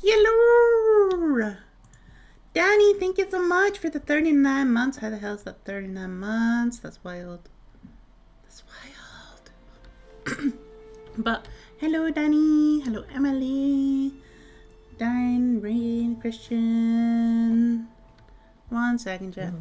Hello! Danny, thank you so much for the 39 months. How the hell is that 39 months? That's wild. That's wild. But hello, Danny. Hello, Emily. Darn, Rain, Christian. 1 second, Jeff.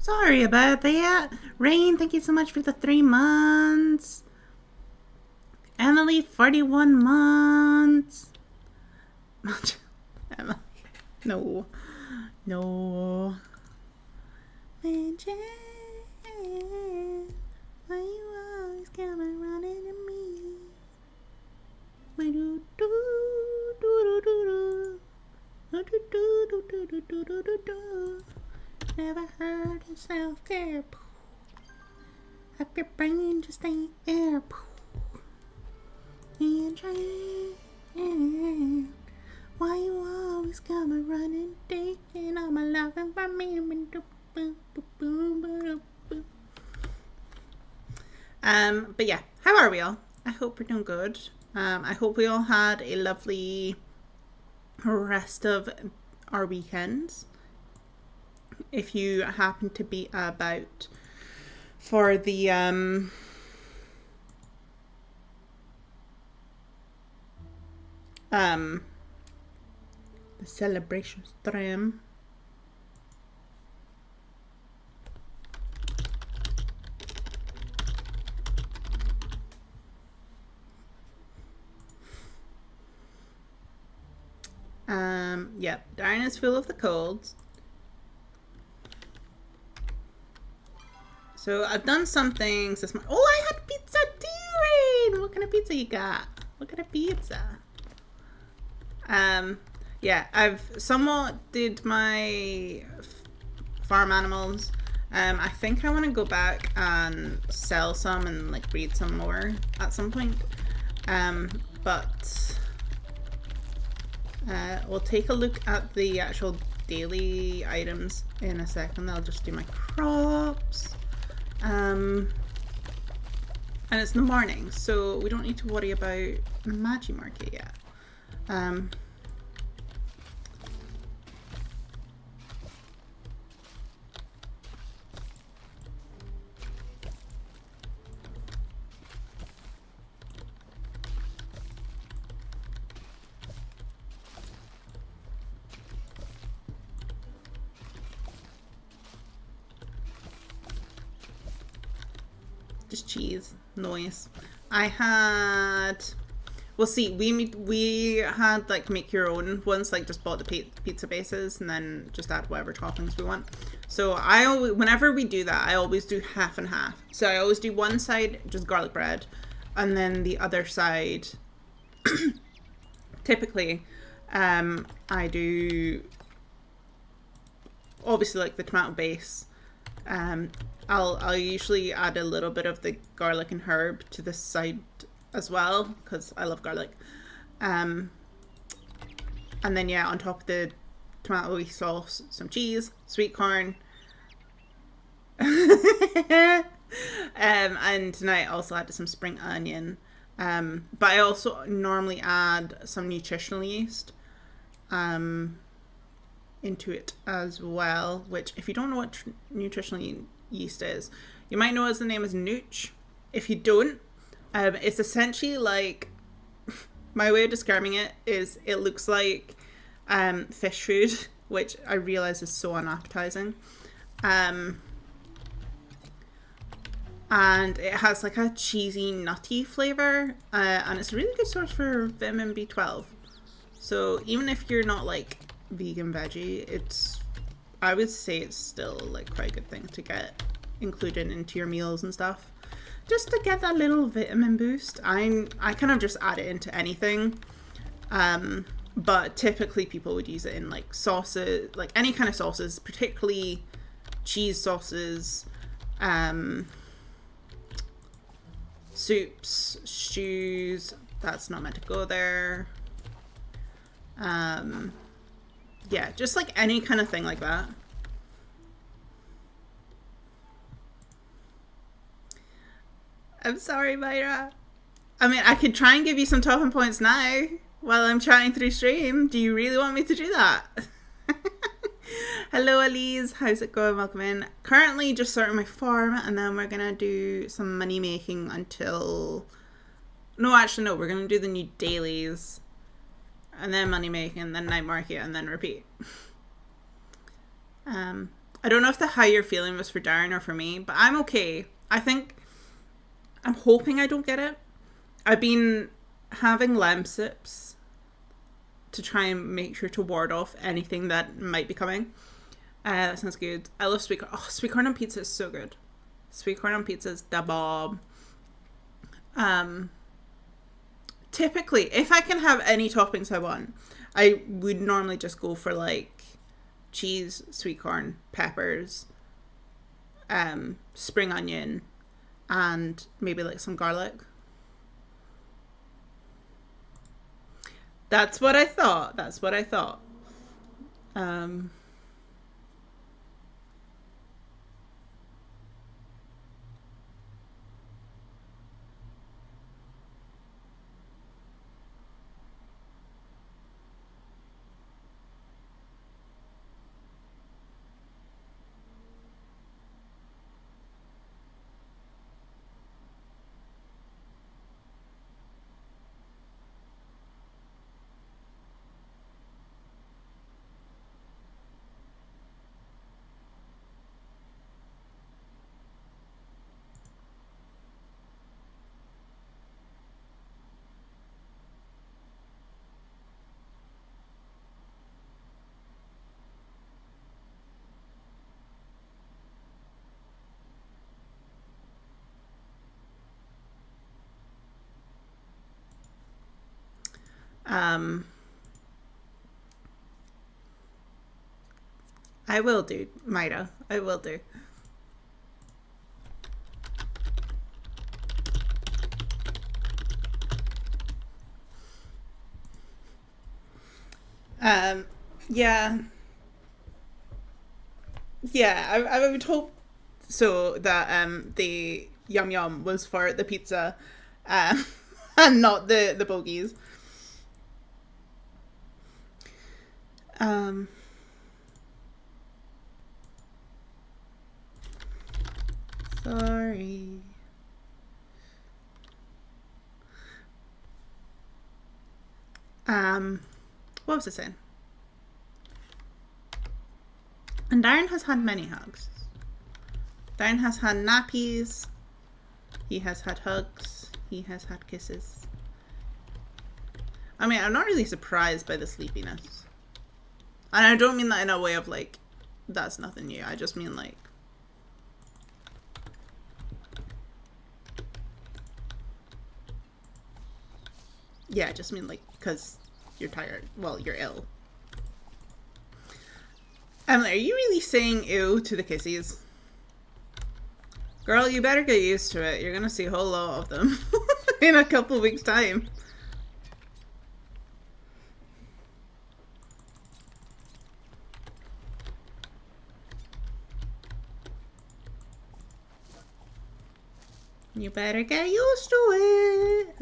Sorry about that. Rain, thank you so much for the 3 months. Emily, 41 months. Emily, no. No. Why you always coming running to me? Why do do do do do do do do do do do do do do. Never heard of self-care. Like your brain just ain't there. Why you always coming running, taking all my love and for me? But yeah, how are we all? I hope we're doing good. I hope we all had a lovely rest of our weekends. If you happen to be about for the The celebration stream. Yeah, Darren is full of the colds. So I've done some things this morning. Oh, I had pizza too, Rain! What kind of pizza you got? What kind of pizza? Yeah, I've somewhat did my farm animals. I think I want to go back and sell some and like breed some more at some point. But we'll take a look at the actual daily items in a second. I'll just do my crops. And it's in the morning, so we don't need to worry about the Magi market yet. Just cheese noise. I had, we'll see, we had like make your own ones, like just bought the pizza bases and then just add whatever toppings we want. So I always, whenever we do that, I always do half and half. So I always do one side just garlic bread and then the other side typically I do obviously like the tomato base. I'll usually add a little bit of the garlic and herb to this side as well because I love garlic. And then yeah, on top of the tomato sauce, some cheese, sweet corn. And tonight I also added some spring onion. But I also normally add some nutritional yeast into it as well, which if you don't know what nutritional yeast is, you might know as the name is nooch. If you don't, it's essentially like, my way of describing it is it looks like fish food, which I realize is so unappetizing. And it has like a cheesy nutty flavor, and it's a really good source for vitamin B12. So even if you're not like vegan veggie, I would say it's still like quite a good thing to get included into your meals and stuff, just to get that little vitamin boost. I kind of just add it into anything, but typically people would use it in like sauces, like any kind of sauces, particularly cheese sauces, soups, stews. That's not meant to go there. Yeah, just like any kind of thing like that. I'm sorry, Myra. I mean, I could try and give you some talking points now while I'm chatting through stream. Do you really want me to do that? Hello, Elise. How's it going? Welcome in. Currently just starting my farm, and then we're going to do some money making until... No, actually, no. We're going to do the new dailies. And then money making, and then night market, and then repeat. I don't know if the how you're feeling was for Darren or for me, but I'm okay. I'm hoping I don't get it. I've been having lime sips to try and make sure to ward off anything that might be coming. That sounds good. I love sweet corn. Oh, sweet corn on pizza is so good. Sweet corn on pizza is the bomb. Typically, if I can have any toppings I want, I would normally just go for like cheese, sweet corn, peppers, spring onion, and maybe like some garlic. That's what I thought. Um, I will do, Myra. I will do. Yeah. Yeah, I would hope so that the yum yum was for the pizza um, and not the bogies. Um, sorry. What was I saying? And Darren has had many hugs. Darren has had nappies. He has had hugs. He has had kisses. I mean, I'm not really surprised by the sleepiness. And I don't mean that in a way of like, that's nothing new. I just mean like, yeah, I just mean like, because you're tired. Well, you're ill. Emily, are you really saying ew to the kissies? Girl, you better get used to it. You're gonna see a whole lot of them in a couple of weeks' time. You better get used to it.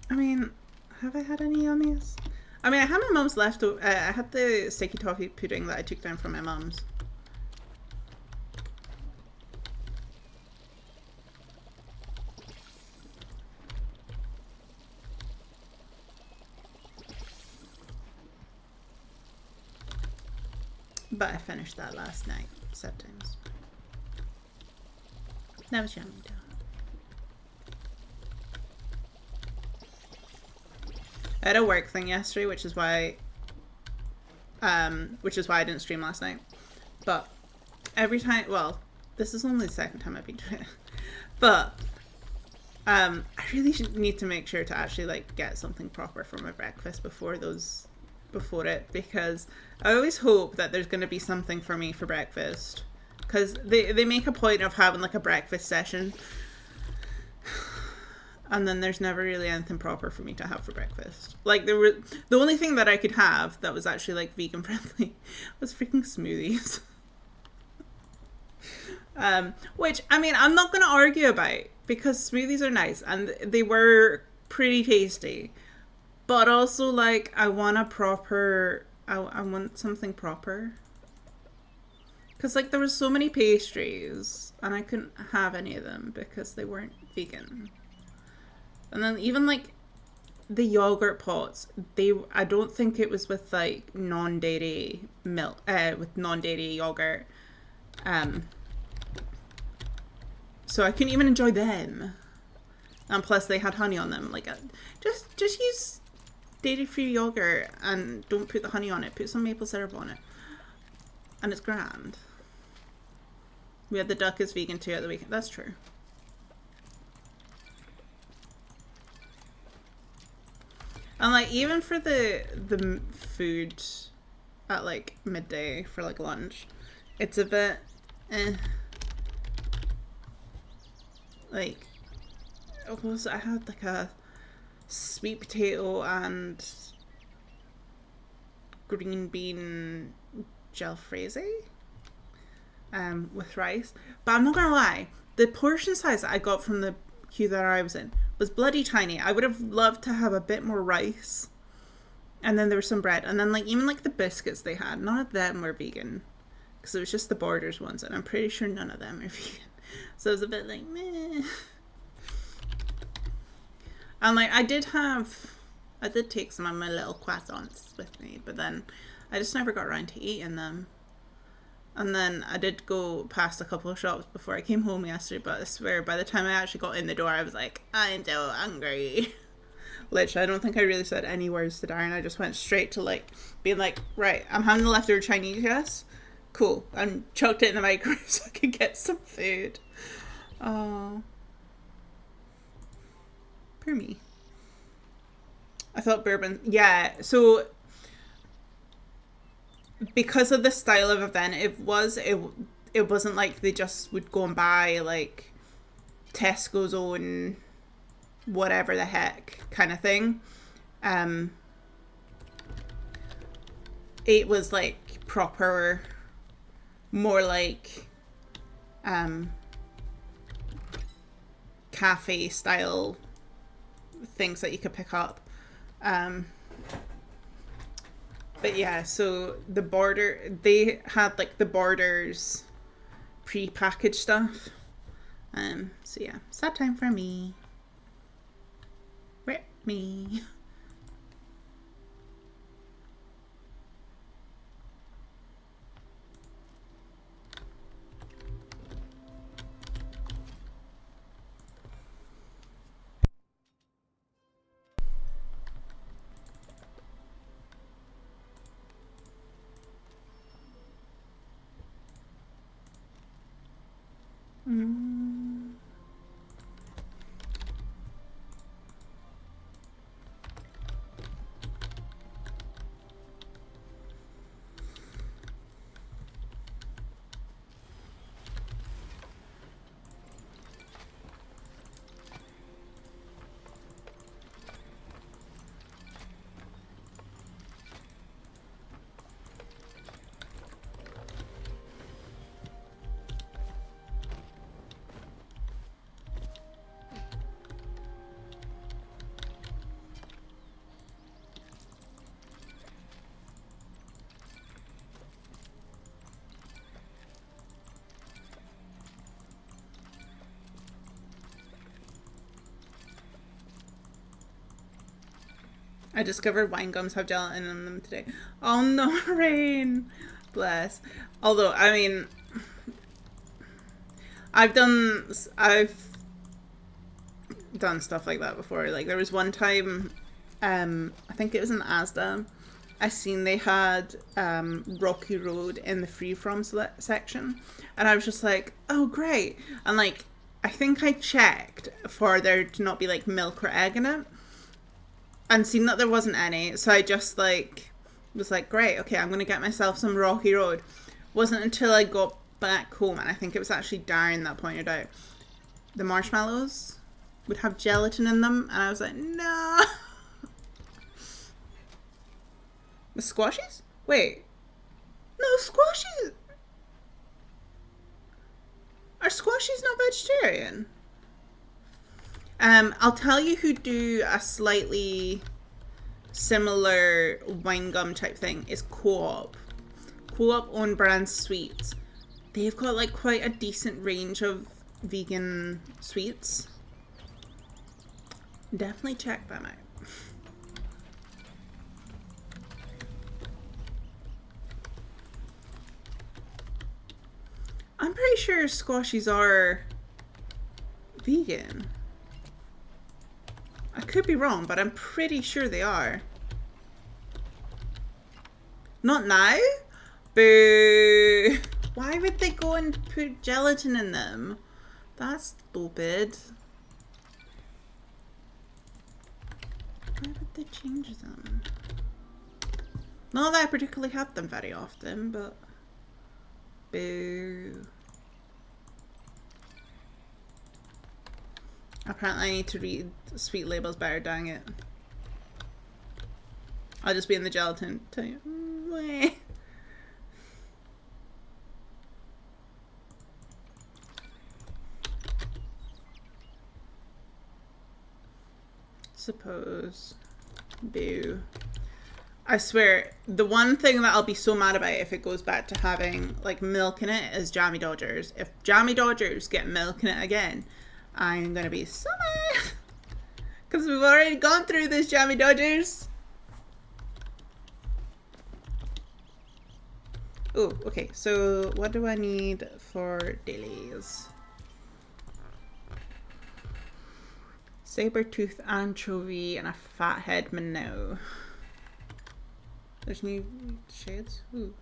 I mean, have I had any yummies? I mean, I had my mum's leftover. I had the sticky toffee pudding that I took down from my mum's. But I finished that last night, sometimes. That was yummy though. I had a work thing yesterday, which is why I didn't stream last night. But every time, well, this is only the second time I've been doing it. But I really need to make sure to actually like get something proper for my breakfast before it, because I always hope that there's going to be something for me for breakfast, because they make a point of having like a breakfast session, and then there's never really anything proper for me to have for breakfast. Like the only thing that I could have that was actually like vegan friendly was freaking smoothies. Which, I mean, I'm not going to argue about, because smoothies are nice and they were pretty tasty. But also, like, I want something proper. Because, like, there were so many pastries and I couldn't have any of them because they weren't vegan. And then even, like, the yogurt pots, I don't think it was with, like, non-dairy milk, with non-dairy yogurt. So I couldn't even enjoy them. And plus they had honey on them. Like, just use dairy-free yogurt and don't put the honey on it. Put some maple syrup on it. And it's grand. We had the duck is vegan too at the weekend. That's true. And like, even for the food at like midday for like lunch, it's a bit like, I had like a sweet potato and green bean jalfrezi with rice. But I'm not gonna lie, the portion size that I got from the queue that I was in was bloody tiny. I would have loved to have a bit more rice. And then there was some bread. And then like even like the biscuits they had, none of them were vegan. Because it was just the Borders ones, and I'm pretty sure none of them are vegan. So it was a bit like, meh. And like, I did take some of my little croissants with me, but then I just never got around to eating them. And then I did go past a couple of shops before I came home yesterday, but I swear by the time I actually got in the door, I was like, I'm so hungry. Literally, I don't think I really said any words to Darren. I just went straight to like being like, right, I'm having the leftover Chinese, yes? Cool. And chucked it in the microwave so I could get some food. Oh. Poor me. I thought bourbon, yeah, so because of the style of event it wasn't like they just would go and buy like Tesco's own whatever the heck kind of thing. It was like proper, more like cafe style things that you could pick up. But yeah, so they had like the Borders pre-packaged stuff. So yeah, sad time for me. Rip me. I discovered wine gums have gelatin in them today. Oh no, Rain. Bless. Although, I mean, I've done stuff like that before. Like there was one time, I think it was in Asda, I seen they had Rocky Road in the free from section, and I was just like, oh great. And like I think I checked for there to not be like milk or egg in it, and seen that there wasn't any, so I just like was like, great, okay, I'm gonna get myself some Rocky Road. Wasn't until I got back home, and I think it was actually Darren that pointed out the marshmallows would have gelatin in them, and I was like, no. The squashies? Wait, no, squashies are squashies not vegetarian? I'll tell you who do a slightly similar wine gum type thing is Co-op. Co-op own brand sweets. They've got like quite a decent range of vegan sweets. Definitely check them out. I'm pretty sure squashies are vegan. I could be wrong, but I'm pretty sure they are. Not now? Boo! Why would they go and put gelatin in them? That's stupid. Why would they change them? Not that I particularly have them very often, but... Boo. Apparently I need to read sweet labels better, dang it. I'll just be in the gelatin. Tell you. Suppose. Boo. I swear, the one thing that I'll be so mad about if it goes back to having like milk in it is Jammy Dodgers. If Jammy Dodgers get milk in it again, I'm gonna be so mad. Because we've already gone through this, Jammy Dodgers. Oh, okay, so what do I need for dailies? Saber-tooth anchovy and a fathead minnow. There's new shades. Ooh.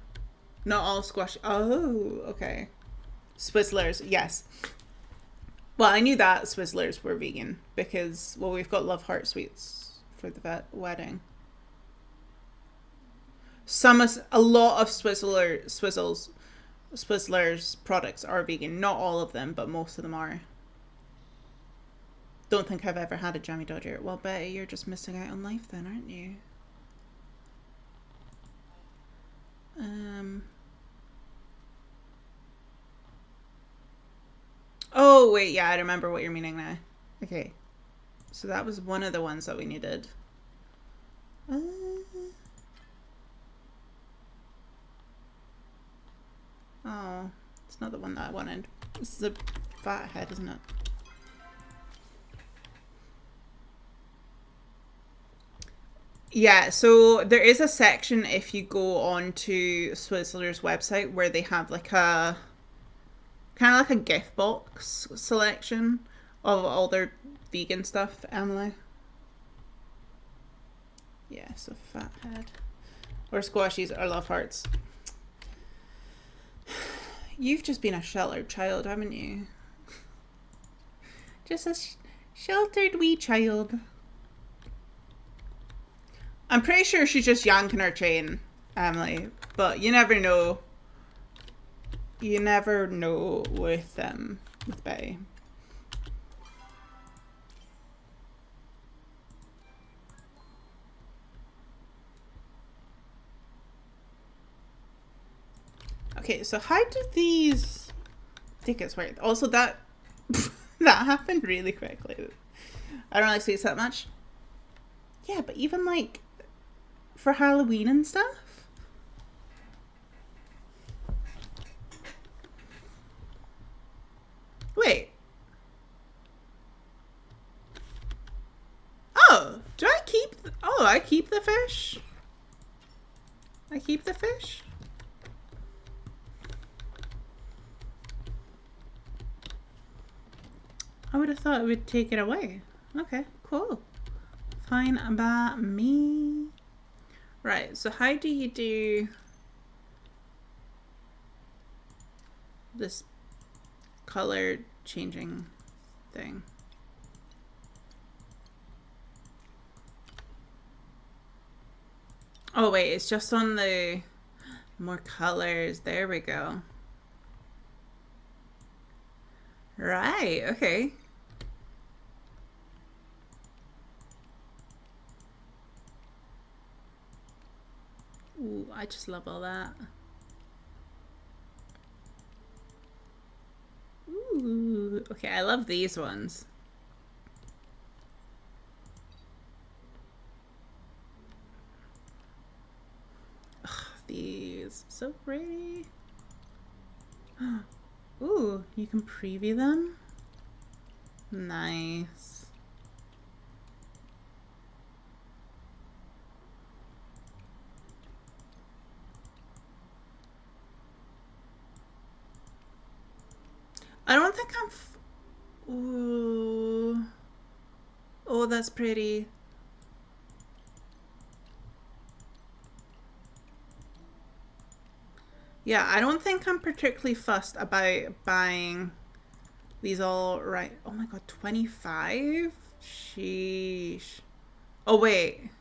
Not all squash. Oh, okay. Swizzlers, yes. Well, I knew that Swizzlers were vegan because, well, we've got Love Heart Sweets for the wedding. A lot of Swizzlers products are vegan. Not all of them, but most of them are. Don't think I've ever had a Jammy Dodger. Well, Betty, you're just missing out on life then, aren't you? Oh, wait, yeah, I remember what you're meaning now. Okay. So that was one of the ones that we needed. Oh, it's not the one that I wanted. This is the fathead, isn't it? Yeah, so there is a section if you go on to Swizzler's website where they have like a kind of like a gift box selection of all their vegan stuff, Emily. Yeah, so fathead. Or squashies or love hearts. You've just been a sheltered child, haven't you? Just a sheltered wee child. I'm pretty sure she's just yanking her chain, Emily. But you never know. You never know with Betty. Okay, so how do these tickets work? Also, that that happened really quickly. I don't like sweets that much. Yeah, but even like for Halloween and stuff. Wait. Oh, do I keep? I keep the fish. I keep the fish. I would have thought it would take it away. Okay, cool. Fine by me. Right, so how do you do this color changing thing? Oh wait, it's just on the more colors. There we go. Right, okay. Ooh, I just love all that. Ooh, okay, I love these ones. Ugh, these, so pretty. Ooh, you can preview them. Nice. I don't think ooh. Oh, that's pretty. Yeah, I don't think I'm particularly fussed about buying these all right. Oh my god, 25? Sheesh. Oh, wait.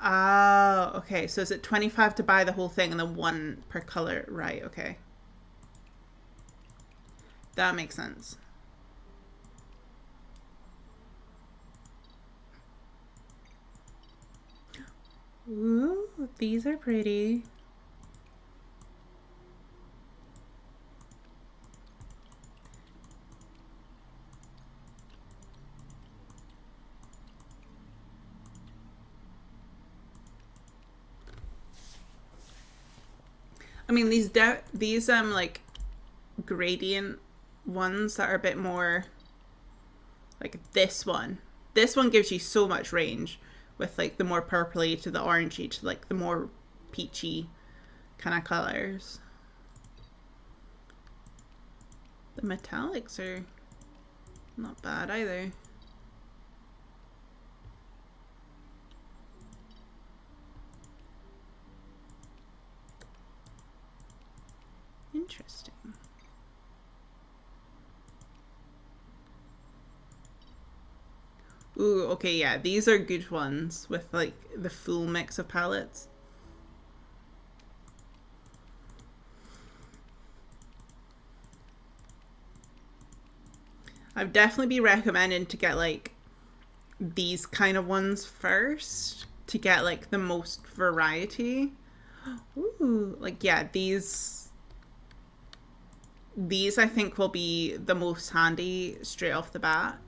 Oh, okay. So is it 25 to buy the whole thing and then one per color? Right, okay. That makes sense. Ooh, these are pretty. I mean, these like gradient ones that are a bit more like this one. This one gives you so much range with like the more purpley to the orangey to like the more peachy kind of colors. The metallics are Not bad either. Interesting. Ooh, okay, yeah, these are good ones with like the full mix of palettes. I'd definitely be recommending to get like these kind of ones first to get like the most variety. Ooh, like yeah, these I think will be the most handy straight off the bat.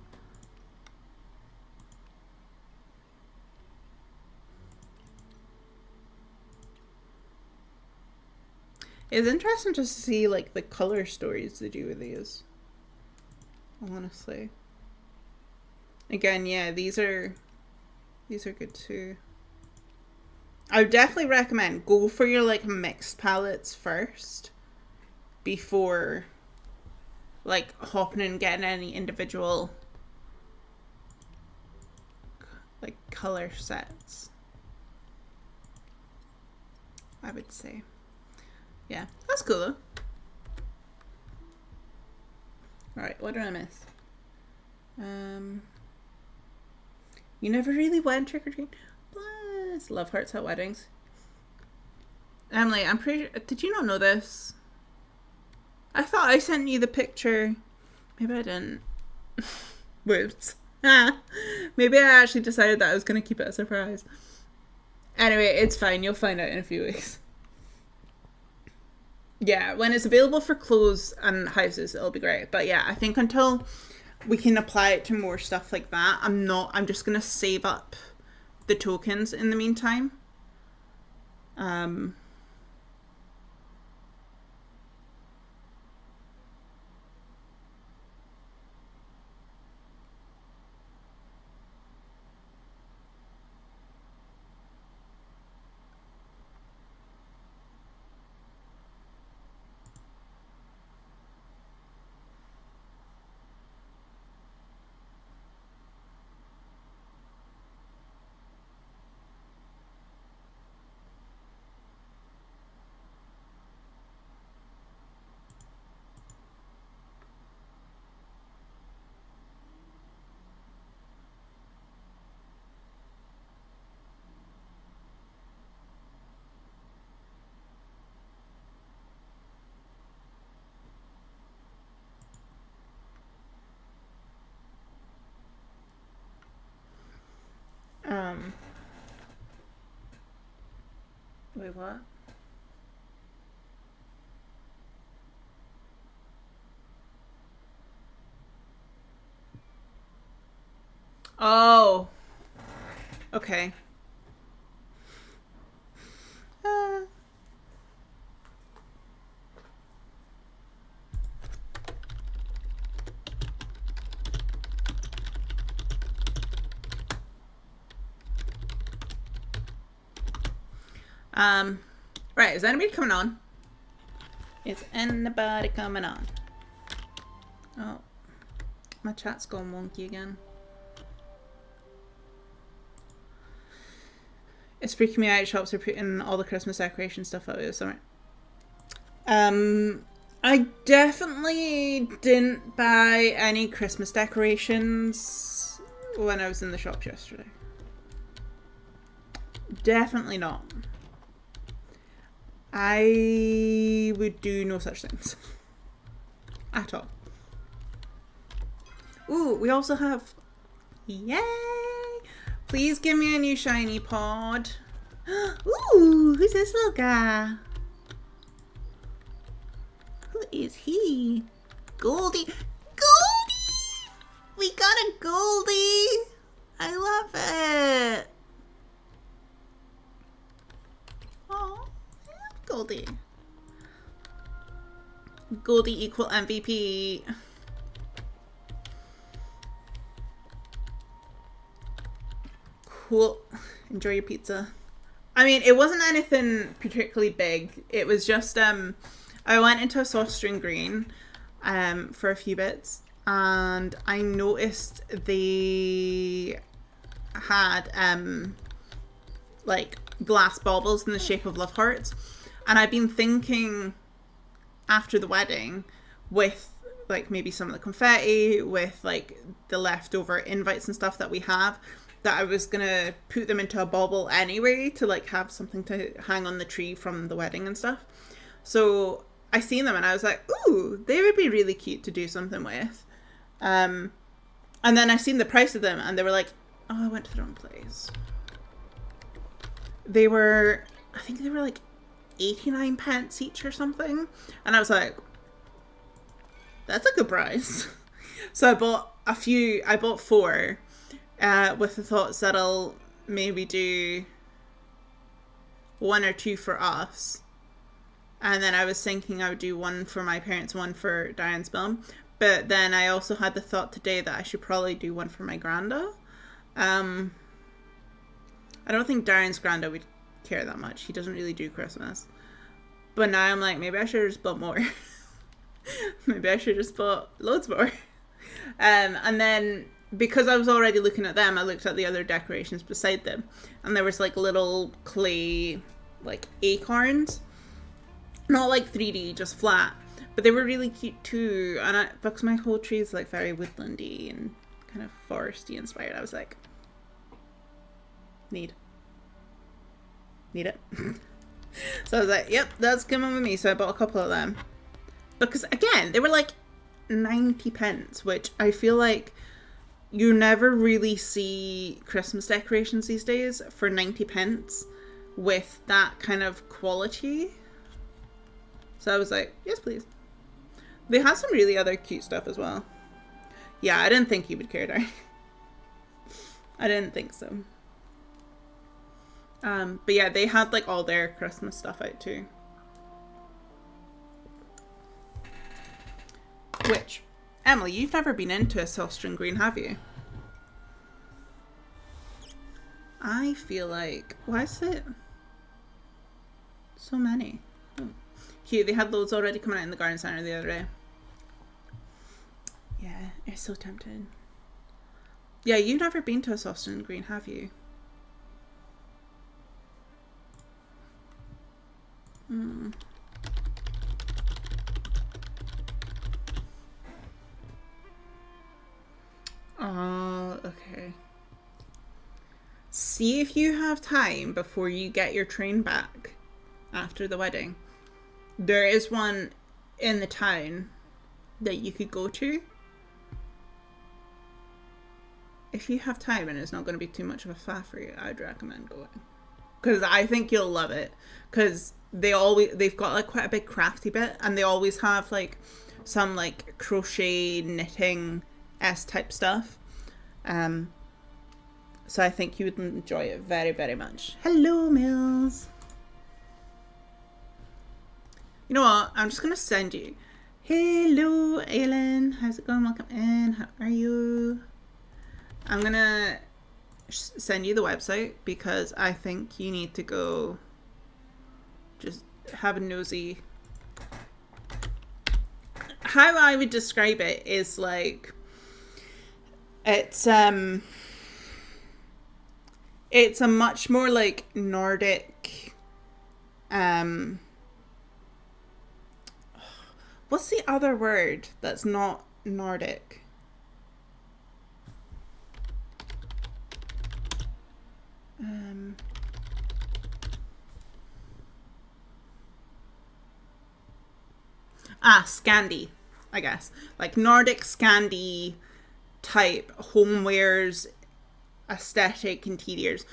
It's interesting just to see like the color stories they do with these. Honestly. Again, yeah, these are good too. I would definitely recommend go for your like mixed palettes first before like hopping and getting any individual like color sets. I would say. Yeah, that's cool though. Alright, what did I miss? You never really went trick-or-treating? Bless. Love hearts at weddings. Emily, I'm pretty sure... Did you not know this? I thought I sent you the picture. Maybe I didn't. Whoops. Maybe I actually decided that I was going to keep it a surprise. Anyway, it's fine. You'll find out in a few weeks. Yeah, when it's available for clothes and houses, it'll be great. But yeah, I think until we can apply it to more stuff like that, I'm just going to save up the tokens in the meantime. Wait, what? Oh. Okay. Right, is anybody coming on? Is anybody coming on? Oh, my chat's going wonky again. It's freaking me out. Shops are putting all the Christmas decoration stuff out this summer. I definitely didn't buy any Christmas decorations when I was in the shops yesterday. Definitely not. I would do no such things. At all. Ooh, we also have... Yay! Please give me a new shiny pod. Ooh, who's this little guy? Who is he? Goldie. Goldie! We got a Goldie! I love it. Oh, I love Goldie. Goldie equal MVP. Cool. Enjoy your pizza. I mean, it wasn't anything particularly big. It was just, I went into a soft string green for a few bits. and I noticed they had like glass baubles in the shape of love hearts, and I've been thinking after the wedding, with like maybe some of the confetti, with like the leftover invites and stuff that we have, that I was gonna put them into a bauble anyway to like have something to hang on the tree from the wedding and stuff. So I seen them and I was like, ooh, they would be really cute to do something with. And then I seen the price of them and they were like, oh, I went to the wrong place. They were, I think they were like 89 pence each or something. And I was like, that's a good price. So I bought 4 with the thoughts that I'll maybe do 1 or 2 for us. And then I was thinking I would do 1 for my parents, 1 for Diane's mum. But then I also had the thought today that I should probably do 1 for my granda. I don't think Darren's granda would care that much. He doesn't really do Christmas. But now I'm like, maybe I should have just bought more. Maybe I should have just bought loads more. And then, because I was already looking at them, I looked at the other decorations beside them. And there was like little clay, like acorns. Not like 3D, just flat. But they were really cute too. And because my whole tree is like very woodlandy and kind of foresty inspired, I was like, need it. So I was like, yep, that's coming with me. So I bought a couple of them. Because again, they were like 90 pence, which I feel like you never really see Christmas decorations these days for 90 pence with that kind of quality. So I was like, yes, please. They had some really other cute stuff as well. Yeah, I didn't think he would care, Darren. I didn't think so. But yeah, they had like all their Christmas stuff out too. Which, Emily, you've never been into a Silverstone Green, have you? I feel like, why is it so many? Oh. Cute, they had loads already coming out in the garden centre the other day. Yeah, it's so tempting. Yeah, you've never been to a Silverstone Green, have you? Oh, okay. See if you have time before you get your train back after the wedding. There is one in the town that you could go to. If you have time and it's not going to be too much of a faff for you, I'd recommend going. Because I think you'll love it. Because they've got like quite a big crafty bit, and they always have like some like crochet, knitting type stuff. So I think you would enjoy it very, very much. Hello, Mills. You know what? I'm just gonna send you. Hello, Aylin. How's it going? Welcome in. How are you? I'm gonna send you the website because I think you need to go just have a nosy. How I would describe it is like it's a much more like Nordic what's the other word that's not Nordic? Scandi, I guess. Like Nordic Scandi type homewares, aesthetic interiors.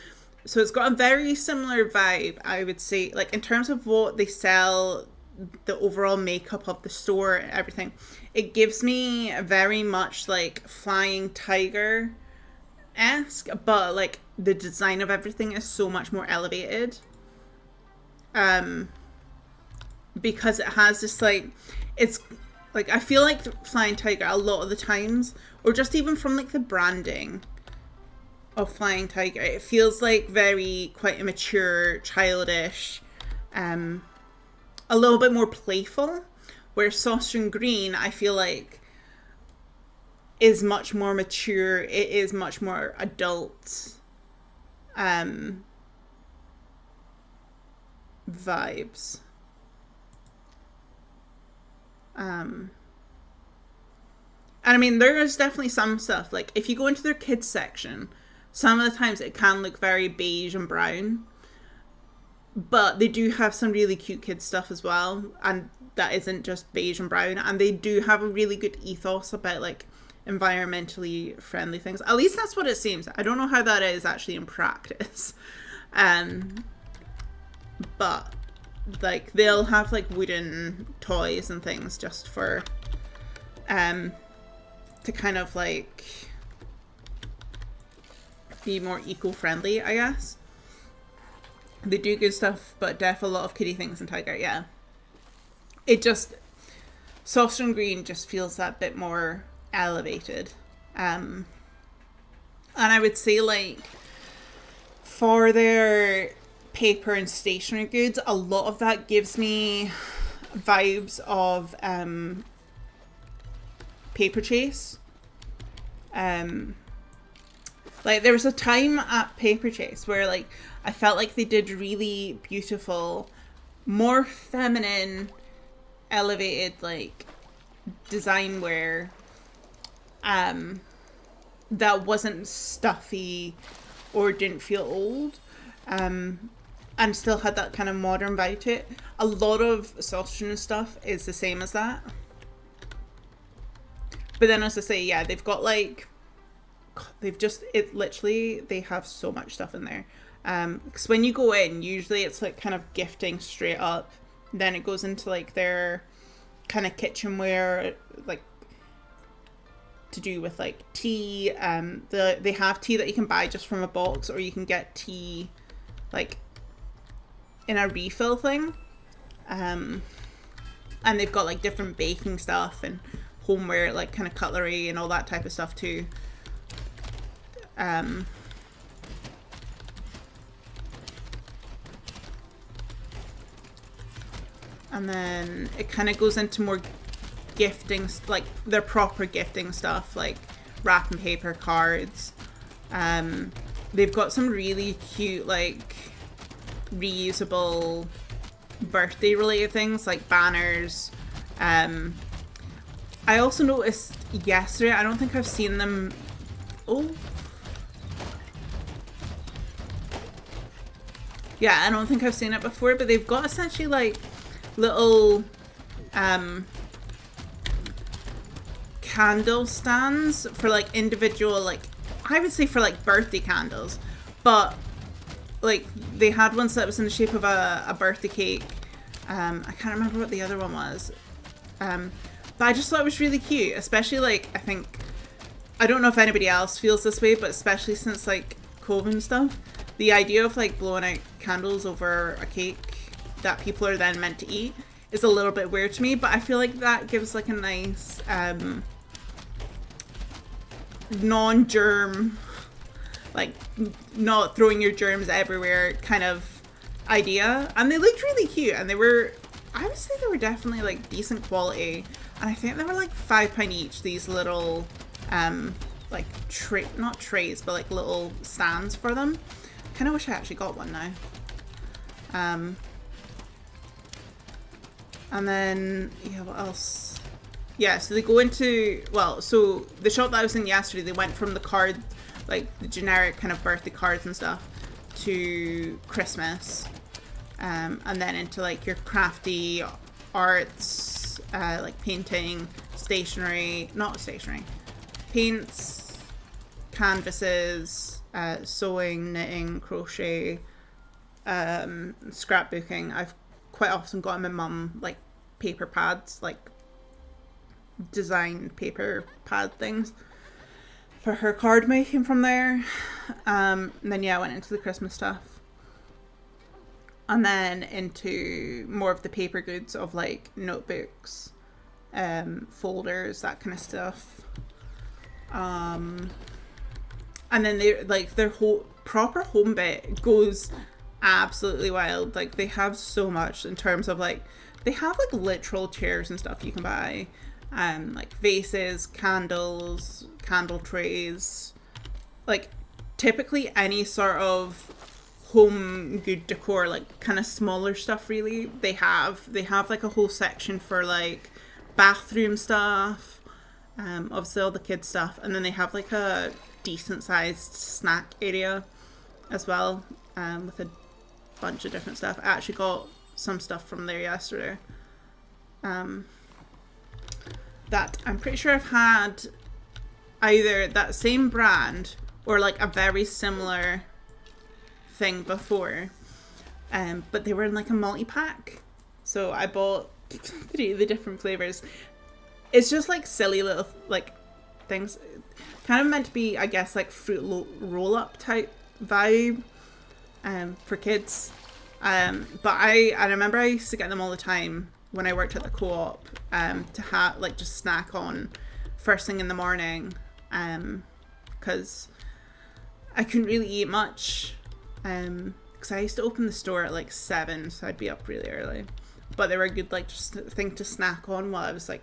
So it's got a very similar vibe, I would say, like in terms of what they sell, the overall makeup of the store, everything. It gives me very much like Flying Tiger-esque, but like the design of everything is so much more elevated. Because it has this like, it's like, I feel like Flying Tiger a lot of the times, or just even from like the branding of Flying Tiger, it feels like very quite immature, childish, a little bit more playful. Where Silverstone Green, I feel like is much more mature. It is much more adult vibes. And I mean, there is definitely some stuff, like if you go into their kids section, some of the times it can look very beige and brown, but they do have some really cute kids stuff as well, and that isn't just beige and brown, and they do have a really good ethos about like environmentally friendly things. At least that's what it seems. I don't know how that is actually in practice. But like they'll have like wooden toys and things just for to kind of like be more eco-friendly, I guess. They do good stuff, but def a lot of kiddie things in Tiger, yeah. It just, Saucer and Green just feels that bit more elevated. And I would say like for their paper and stationery goods, a lot of that gives me vibes of Paper Chase. Like there was a time at Paper Chase where like I felt like they did really beautiful, more feminine, elevated like design wear that wasn't stuffy or didn't feel old, and still had that kind of modern vibe to it. A lot of Saucer stuff is the same as that. But then as I say, yeah, they've got like, they've just, it literally, they have so much stuff in there. Because when you go in, usually it's like kind of gifting straight up. Then it goes into like their kind of kitchenware, like to do with like tea. They have tea that you can buy just from a box, or you can get tea like in a refill thing. And they've got like different baking stuff and homeware, like kind of cutlery and all that type of stuff too. And then it kind of goes into more gifting, like their proper gifting stuff, like wrapping paper, cards. They've got some really cute, like reusable birthday related things, like banners. I also noticed yesterday, I don't think I've seen them. Oh. Yeah, I don't think I've seen it before, but they've got essentially like little candle stands for like individual, like I would say for like birthday candles, but like they had ones that was in the shape of a birthday cake. I can't remember what the other one was. But I just thought it was really cute, especially like, I think, I don't know if anybody else feels this way, but especially since like COVID and stuff, the idea of like blowing out candles over a cake that people are then meant to eat is a little bit weird to me, but I feel like that gives like a nice non-germ, like not throwing your germs everywhere kind of idea. And they looked really cute, and they were, I would say they were definitely like decent quality. And I think they were like £5 each, these little like not trays, but like little stands for them. I kind of wish I actually got one now. And then, yeah, what else? Yeah, so they go into, well, so the shop that I was in yesterday, they went from the card, like the generic kind of birthday cards and stuff, to Christmas. And then into like your crafty arts, like painting, paints, canvases, sewing, knitting, crochet, scrapbooking. I've quite often gotten my mum like paper pads, like designed paper pad things for her card making from there. And then yeah, I went into the Christmas stuff. And then into more of the paper goods of like notebooks, folders, that kind of stuff. And then they like their whole proper home bit goes absolutely wild. Like they have so much in terms of like, they have like literal chairs and stuff you can buy. like vases, candles, candle trays, like typically any sort of home good decor, like kind of smaller stuff. Really, they have like a whole section for like bathroom stuff, obviously all the kids stuff, and then they have like a decent sized snack area as well, with a bunch of different stuff. I actually got some stuff from there yesterday, that I'm pretty sure I've had either that same brand or like a very similar thing before, but they were in like a multi-pack, so I bought 3 of the different flavors. It's just like silly little like things, kind of meant to be, I guess, like fruit roll-up type vibe, for kids, but I remember I used to get them all the time when I worked at the co-op, to have like just snack on first thing in the morning, because I couldn't really eat much, because I used to open the store at like 7, so I'd be up really early, but they were a good like just thing to snack on while I was like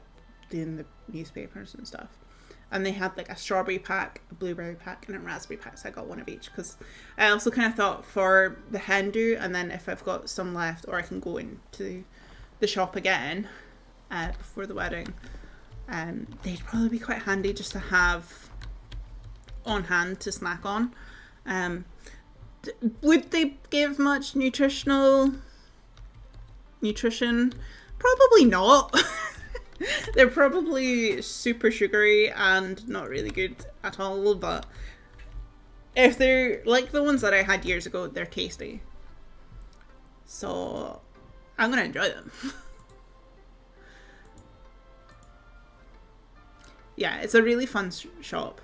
doing the newspapers and stuff. And they had like a strawberry pack, a blueberry pack, and a raspberry pack, so I got one of each, because I also kind of thought for the hen do, and then if I've got some left, or I can go into the shop again before the wedding, they'd probably be quite handy just to have on hand to snack on. Would they give much nutrition? Probably not. They're probably super sugary and not really good at all, but if they're like the ones that I had years ago, they're tasty. So I'm gonna enjoy them. Yeah, it's a really fun shop.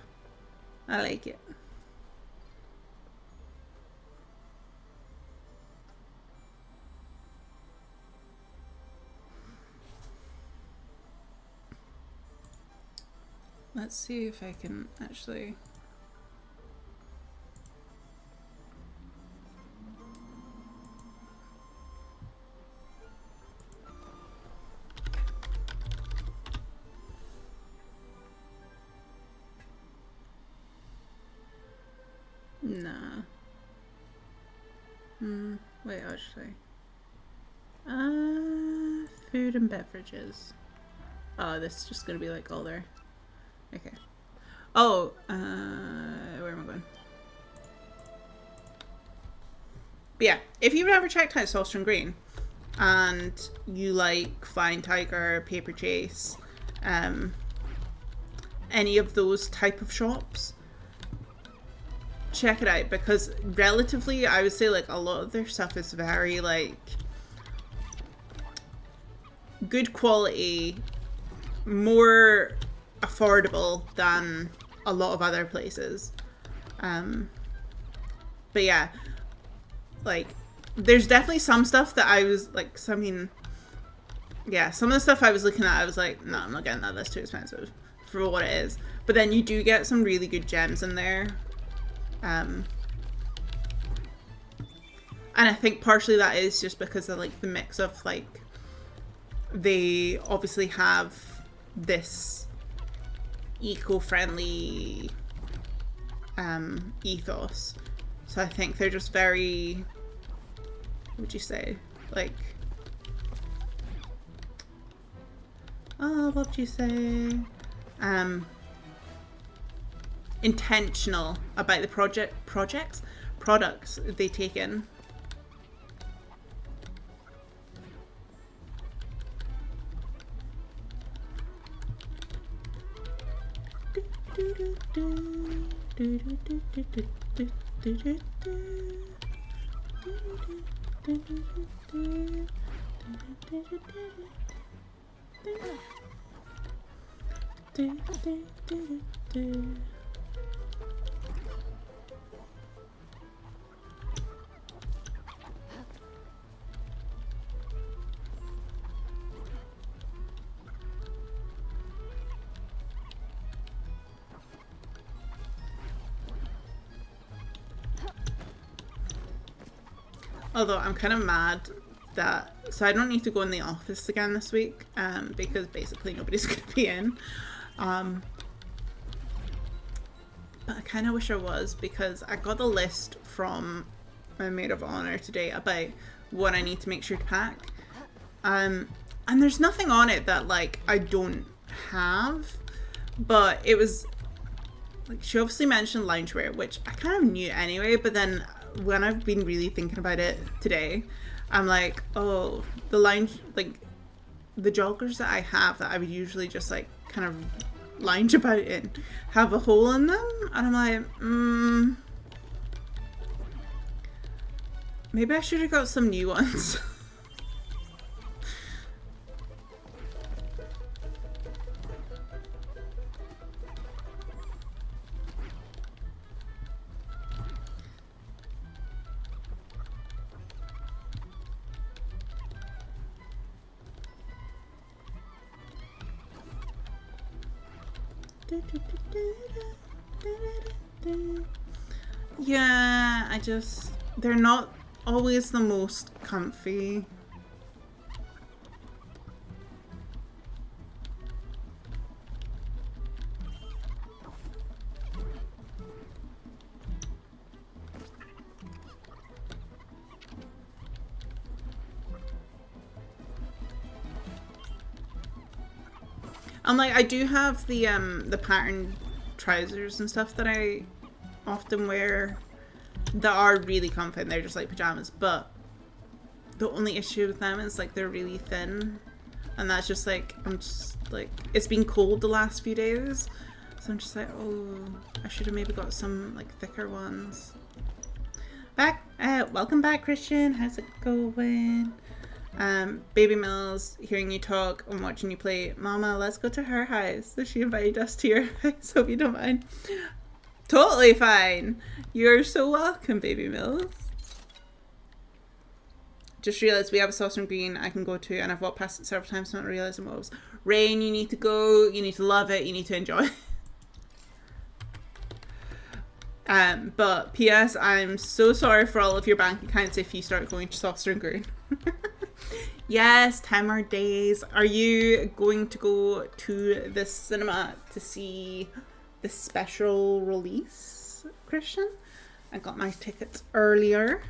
I like it. Let's see if I can actually... Nah. Wait, actually. Food and beverages. Oh, this is just gonna be like all there. Okay. Oh, where am I going? But yeah, if you've ever checked out Salisbury Green and you like Flying Tiger, Paper Chase, any of those type of shops, check it out, because relatively, I would say like a lot of their stuff is very like good quality, more affordable than a lot of other places. But yeah, like there's definitely some stuff that I was like, I mean, yeah, some of the stuff I was looking at, I was like, no, I'm not getting that, that's too expensive for what it is. But then you do get some really good gems in there. And I think partially that is just because of like the mix of like, they obviously have this eco-friendly ethos, so I think they're just very, what would you say, like, what would you say, intentional about the products they take in. Although I'm kind of mad that, so I don't need to go in the office again this week, because basically nobody's going to be in. But I kind of wish I was, because I got the list from my maid of honor today about what I need to make sure to pack. And there's nothing on it that like I don't have, but it was like, she obviously mentioned loungewear, which I kind of knew anyway, but then when I've been really thinking about it today, I'm like, oh, the the joggers that I have that I would usually just like kind of lounge about in have a hole in them, and I'm like, maybe I should have got some new ones. Yeah, they're not always the most comfy. I'm like, I do have the pattern trousers and stuff that I often wear that are really comfy and they're just like pajamas, but the only issue with them is like they're really thin, and that's just like, I'm just like, it's been cold the last few days, so I'm just like, oh, I should have maybe got some like thicker ones. Welcome back, Christian. How's it going? Baby Mills, hearing you talk and watching you play. Mama, let's go to her house. So she invited us to your house. Hope you don't mind. Totally fine. You're so welcome, Baby Mills. Just realised we have a saucer and green I can go to, and I've walked past it several times, not realising what it was. Rain, you need to go. You need to love it. You need to enjoy it. But P.S. I'm so sorry for all of your bank accounts if you start going to saucer and green. Yes, 10 more days. Are you going to go to the cinema to see the special release, Christian? I got my tickets earlier.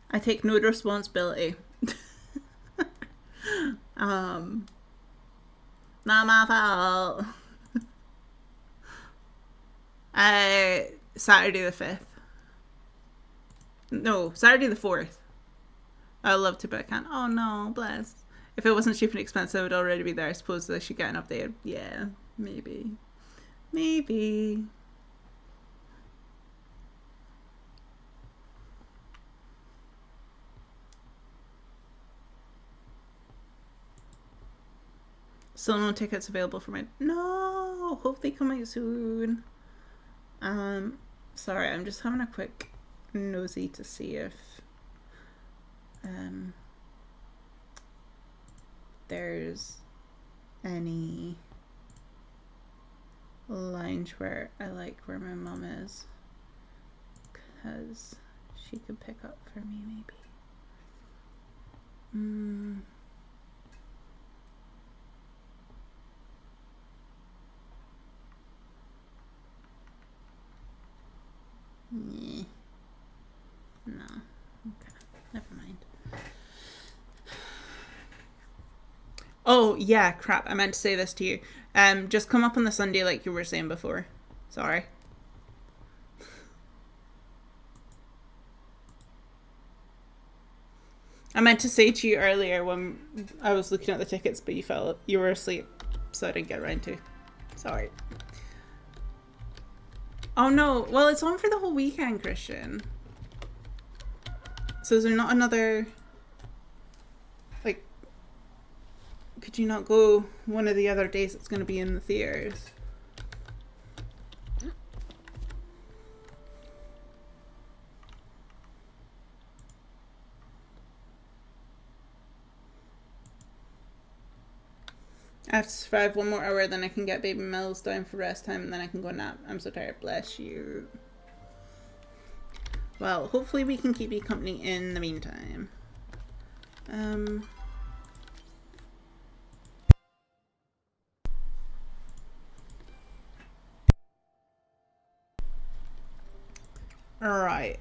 I take no responsibility. Not my fault. Saturday the 5th. No, Saturday the 4th. I'd love to, but I can't. Oh no, bless. If it wasn't cheap and expensive, I would already be there. I suppose they should get an update. Yeah, maybe. Maybe. Still no tickets available for my... No! Hope they come out soon. Sorry, I'm just having a quick nosy to see if there's any loungewear I like where my mum is, because she could pick up for me maybe. Yeah. No. Okay. Never mind. Oh, yeah, crap. I meant to say this to you. Just come up on the Sunday like you were saying before. Sorry. I meant to say to you earlier when I was looking at the tickets, but you were asleep, so I didn't get around to. Sorry. Oh no, well it's on for the whole weekend, Christian. So is there not another, like, could you not go one of the other days it's going to be in the theaters? I have to survive 1 more hour, then I can get baby Mills down for rest time, and then I can go nap. I'm so tired. Bless you. Well, hopefully we can keep you company in the meantime. Alright,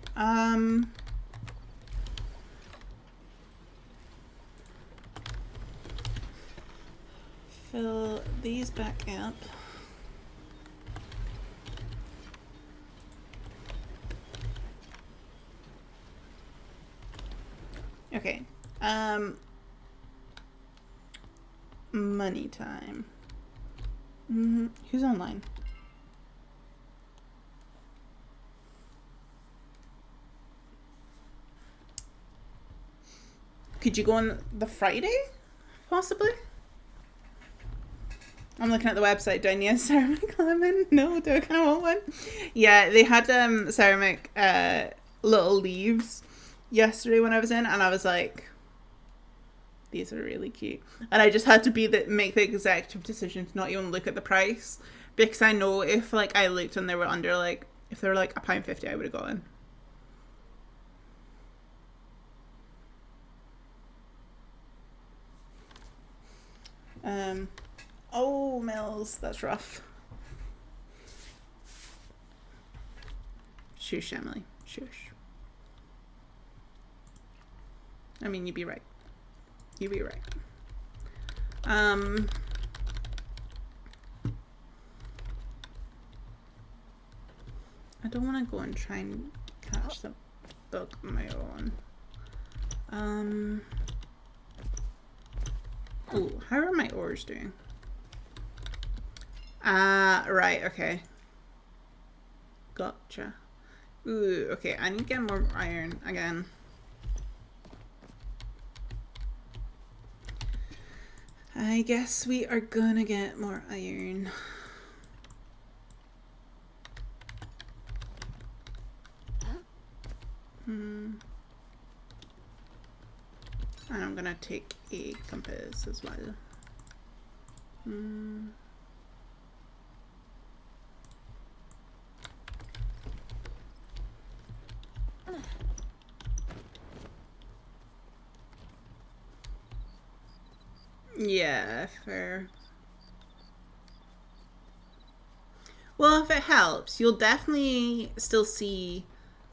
fill these back up. Okay, money time. Who's online? Could you go on the Friday? Possibly? I'm looking at the website. Do I need a ceramic lemon? No, do I kind of want one? Yeah, they had ceramic little leaves yesterday when I was in, and I was like, these are really cute. And I just had to make the executive decision to not even look at the price, because I know if like I looked and they were under like, if they were like £1.50, I would have gone. Oh, Mills, that's rough. Shush, Emily, shush. I mean, you'd be right. You'd be right. I don't want to go and try and catch the bug on my own. Ooh, how are my ores doing? Right, okay. Gotcha. Ooh, okay, I need to get more iron again. I guess we are gonna get more iron. And I'm gonna take a compass as well. Yeah, fair. Well, if it helps, you'll definitely still see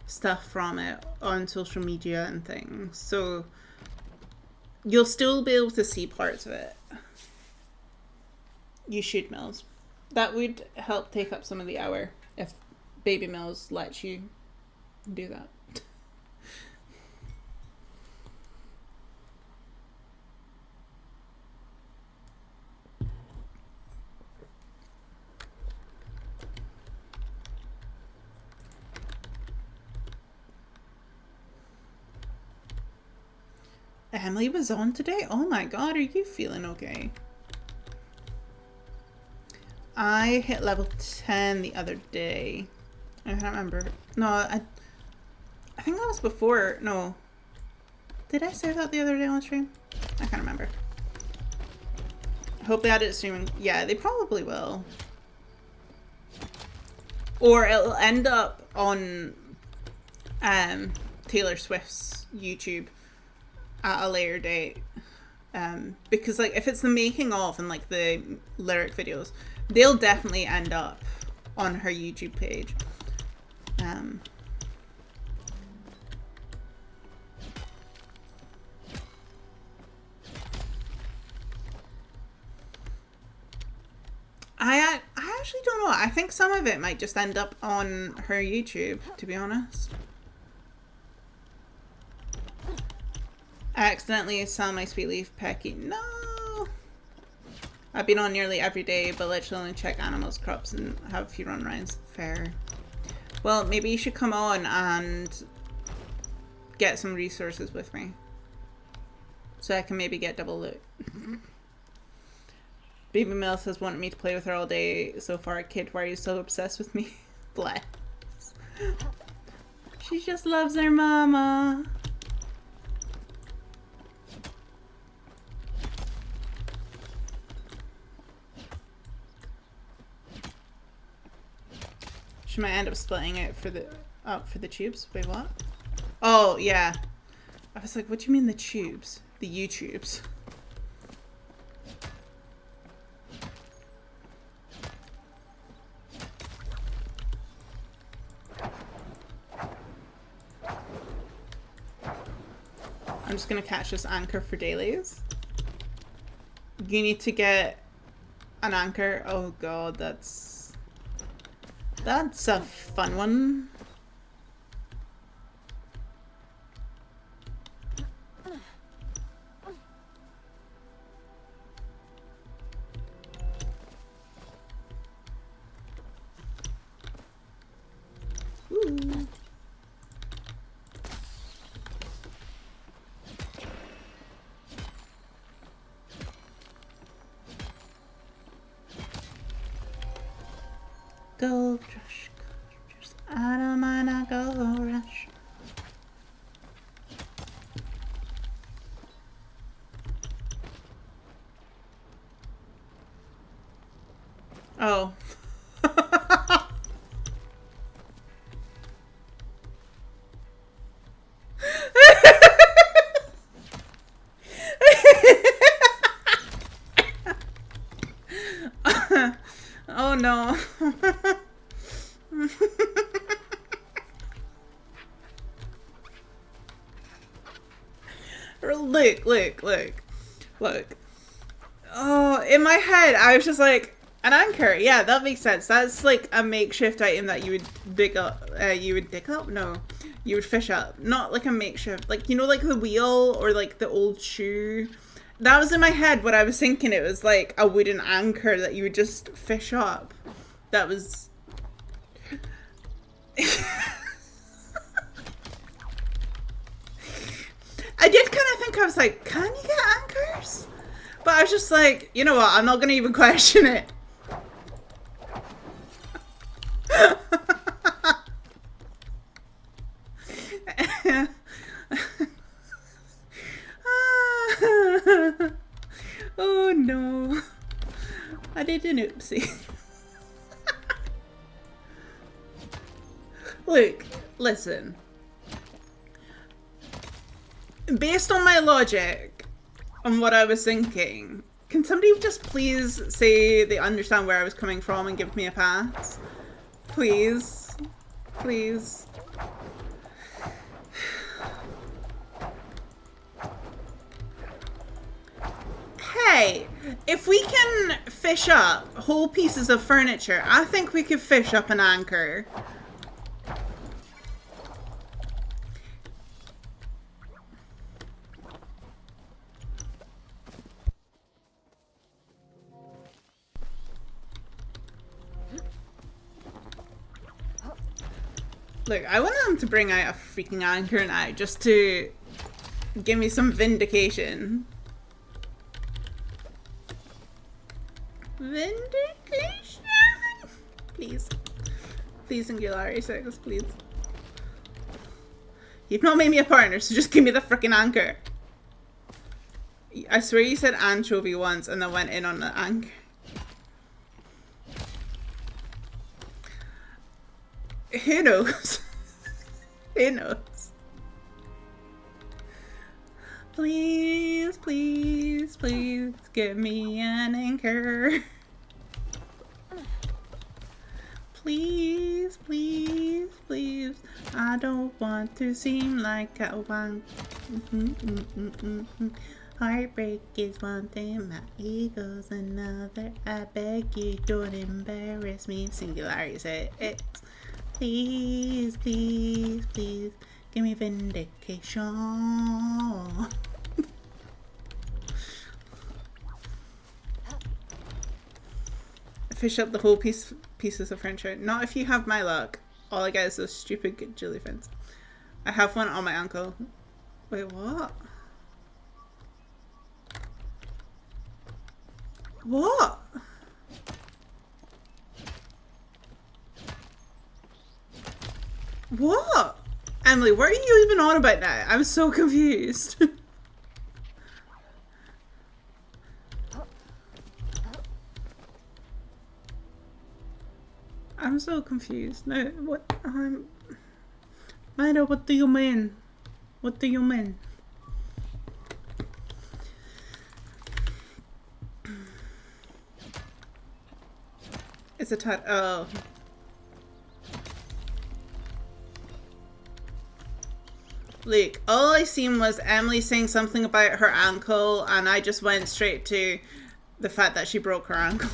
stuff from it on social media and things. So you'll still be able to see parts of it. You should, Mills. That would help take up some of the hour if Baby Mills lets you do that. Emily was on today? Oh my god, are you feeling okay? I hit level 10 the other day. I can't remember. No, I think that was before. No. Did I say that the other day on stream? I can't remember. I hope they had it streaming. Yeah, they probably will. Or it'll end up on Taylor Swift's YouTube at a later date, because like if it's the making of and like the lyric videos, they'll definitely end up on her YouTube page. I actually don't know. I think some of it might just end up on her YouTube, to be honest. I accidentally saw my sweet leaf pecky. No! I've been on nearly every day, but literally only check animals, crops, and have a few run rounds. Fair. Well, maybe you should come on and get some resources with me. So I can maybe get double loot. Baby Mills has wanted me to play with her all day so far. Kid, why are you so obsessed with me? Bless. She just loves her mama. She might end up splitting it for the tubes. Wait, what? Oh, yeah. I was like, what do you mean the tubes? The U-tubes. I'm just gonna catch this anchor for dailies. You need to get an anchor. Oh god, that's a fun one. Ooh. Gold rush, I don't mind a gold rush. Oh. Oh no. Look. Oh, in my head, I was just like, an anchor. Yeah, that makes sense. That's like a makeshift item that you would dig up. No, you would fish up. Not like a makeshift, like, you know, like the wheel or like the old shoe. That was in my head what I was thinking. It was like a wooden anchor that you would just fish up. That was... I did kind of think, I was like, can you get anchors? But I was just like, you know what, I'm not going to even question it. Oh no. I did an oopsie. Look, listen. Based on my logic and what I was thinking, can somebody just please say they understand where I was coming from and give me a pass? Please. Please. Hey, if we can fish up whole pieces of furniture, I think we could fish up an anchor. Look, I want them to bring out a freaking anchor now just to give me some vindication. Vindication? Please. Please, Singularity 6, please. You've not made me a partner, so just give me the freaking anchor. I swear you said anchovy once and then went in on the anchor. Who knows? Who knows? Please, please, please give me an anchor. Please, please, please. I don't want to seem like a wank. Heartbreak is one thing, my ego's another. I beg you, don't embarrass me. Singularity say it. Please, please, please, give me vindication. Fish up the whole pieces of furniture. Not if you have my luck. All I get is those stupid jellyfins. I have one on my ankle. Wait, what? What? What? Emily, what are you even on about now? I'm so confused. I'm so confused. No, what? Myra, what do you mean? What do you mean? It's a oh. Look, all I seen was Emily saying something about her ankle, and I just went straight to the fact that she broke her ankle.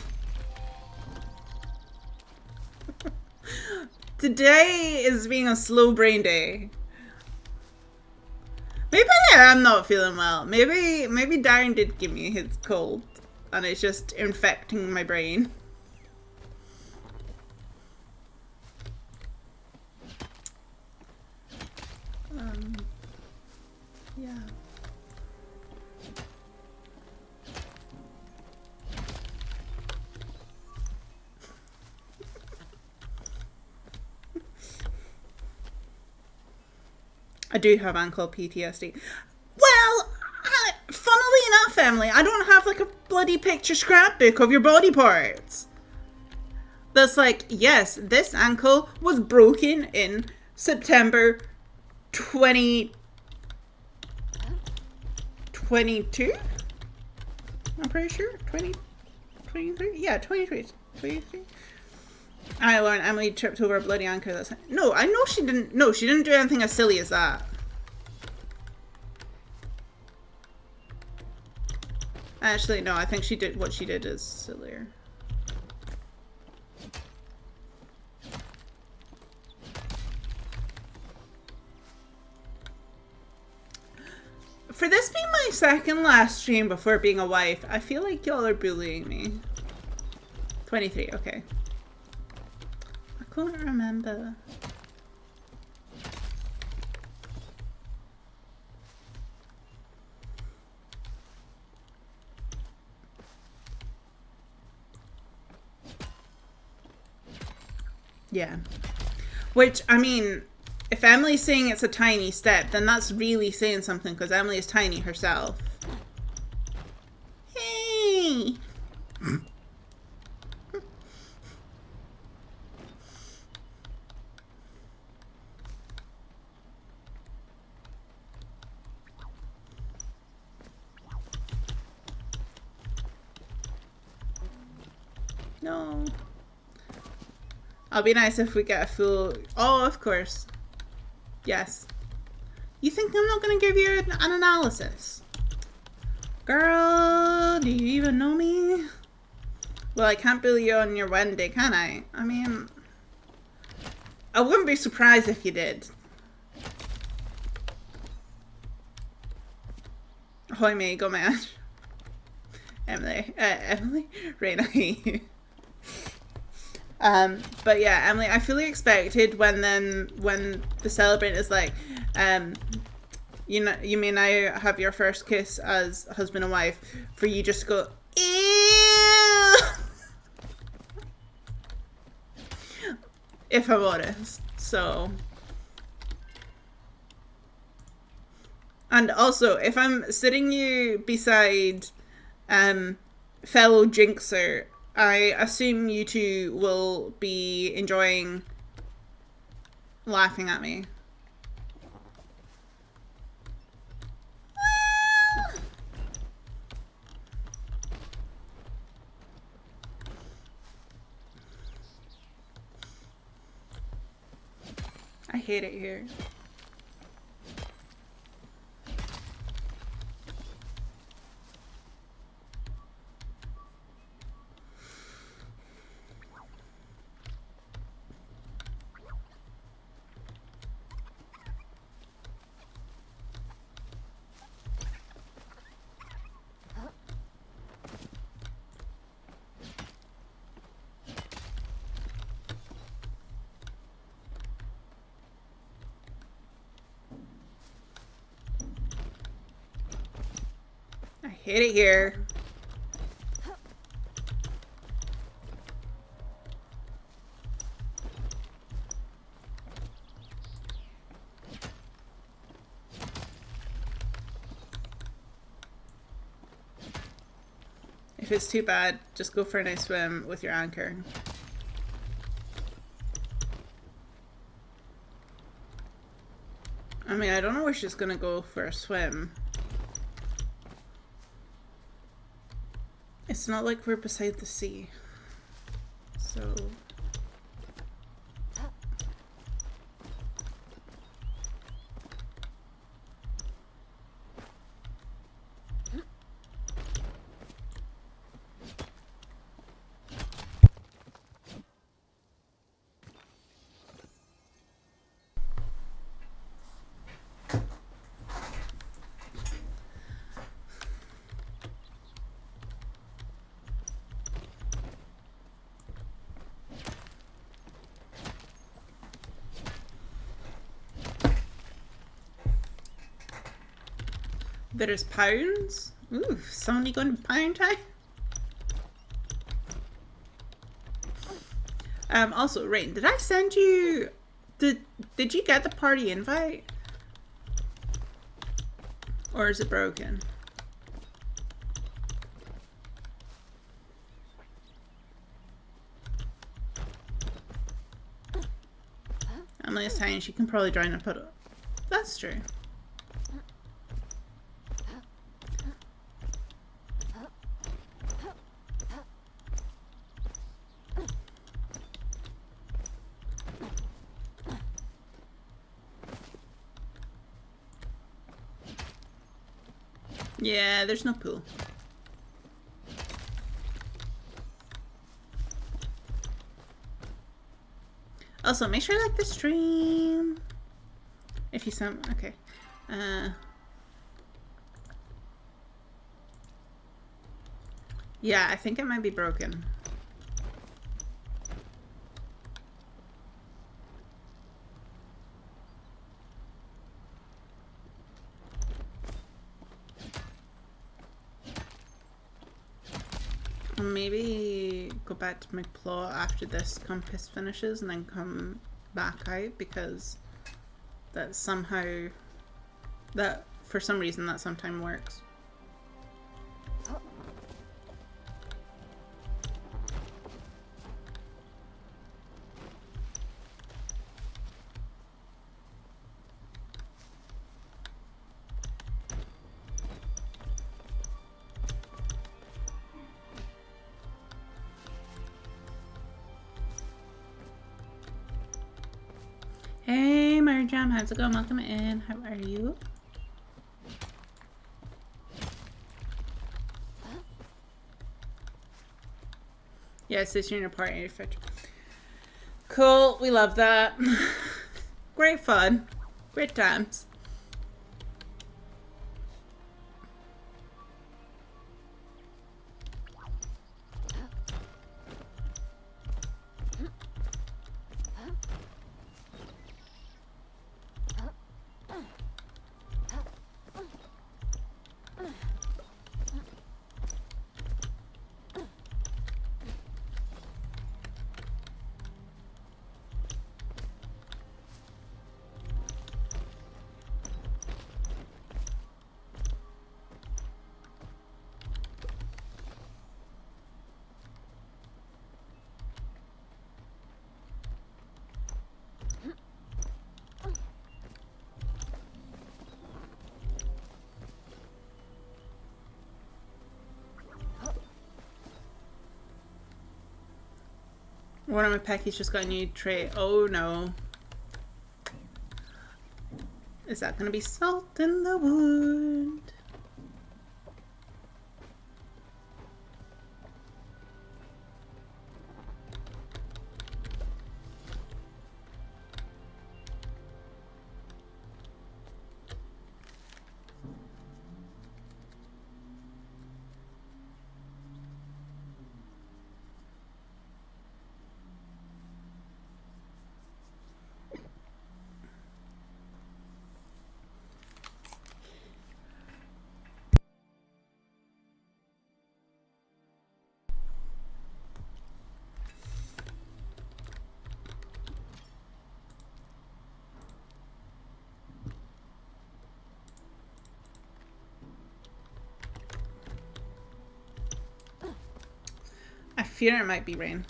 Today is being a slow brain day. Maybe I'm not feeling well. Maybe Darren did give me his cold, and it's just infecting my brain. Yeah. I do have ankle PTSD. Well, funnily enough, Emily, I don't have like a bloody picture scrapbook of your body parts. That's like, yes, this ankle was broken in September 2022? I'm pretty sure. 2023? Yeah, 23. I learned Emily tripped over a bloody ankle. That's no, I know she didn't. No, she didn't do anything as silly as that. Actually, no, I think she did. What she did is sillier. For this being my second last stream before being a wife, I feel like y'all are bullying me. 23, okay. I can't remember. Yeah. Which, I mean, if Emily's saying it's a tiny step, then that's really saying something, because Emily is tiny herself. Hey! No. It'll be nice if we get a full... Oh, of course. Yes. You think I'm not going to give you an analysis? Girl, do you even know me? Well, I can't bully you on your wedding day, can I? I mean... I wouldn't be surprised if you did. Ahoy me, go man. Emily. Raina. But yeah, Emily, I fully expected when the celebrant is like, you know, you may now have your first kiss as husband and wife, for you just to go, ew. If I'm honest. So. And also, if I'm sitting you beside, fellow Jinxer, I assume you two will be enjoying laughing at me. I hate it here. I hate it here. If it's too bad, just go for a nice swim with your anchor. I mean, I don't know where she's gonna go for a swim. It's not like we're beside the sea. So... There's pounds? Ooh, somebody going to pound time? Also, Rain, did I send you... Did you get the party invite? Or is it broken? Emily's saying she can probably join and put it. That's true. Yeah, there's no pool. Also, make sure you like the stream. If you sent... Okay. Yeah, I think it might be broken. Maybe go back to my plot after this compass finishes and then come back out, because that somehow, that for some reason that sometimes works. Hey Marjam, how's it going? Welcome in. How are you? Yeah, it's your party fetch. Cool, we love that. Great fun. Great times. One of my peckies just got a new tray. Oh no. Is that gonna be salt in the wound? I fear it might be rain.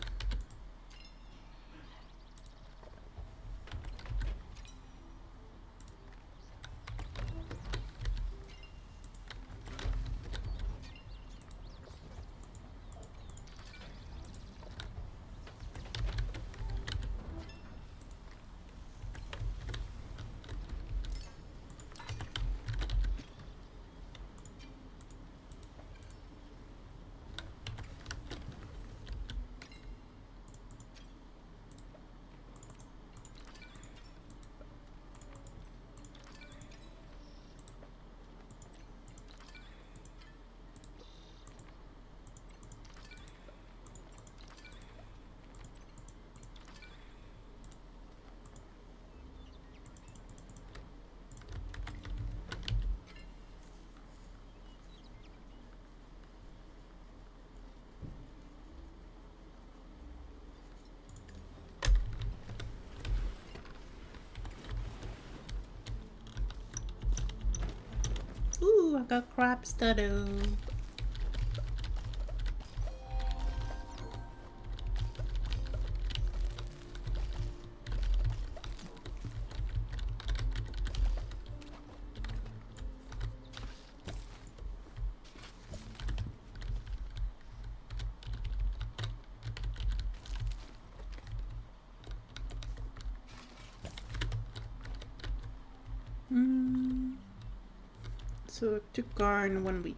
go crop studio. So 2 corn, 1 wheat,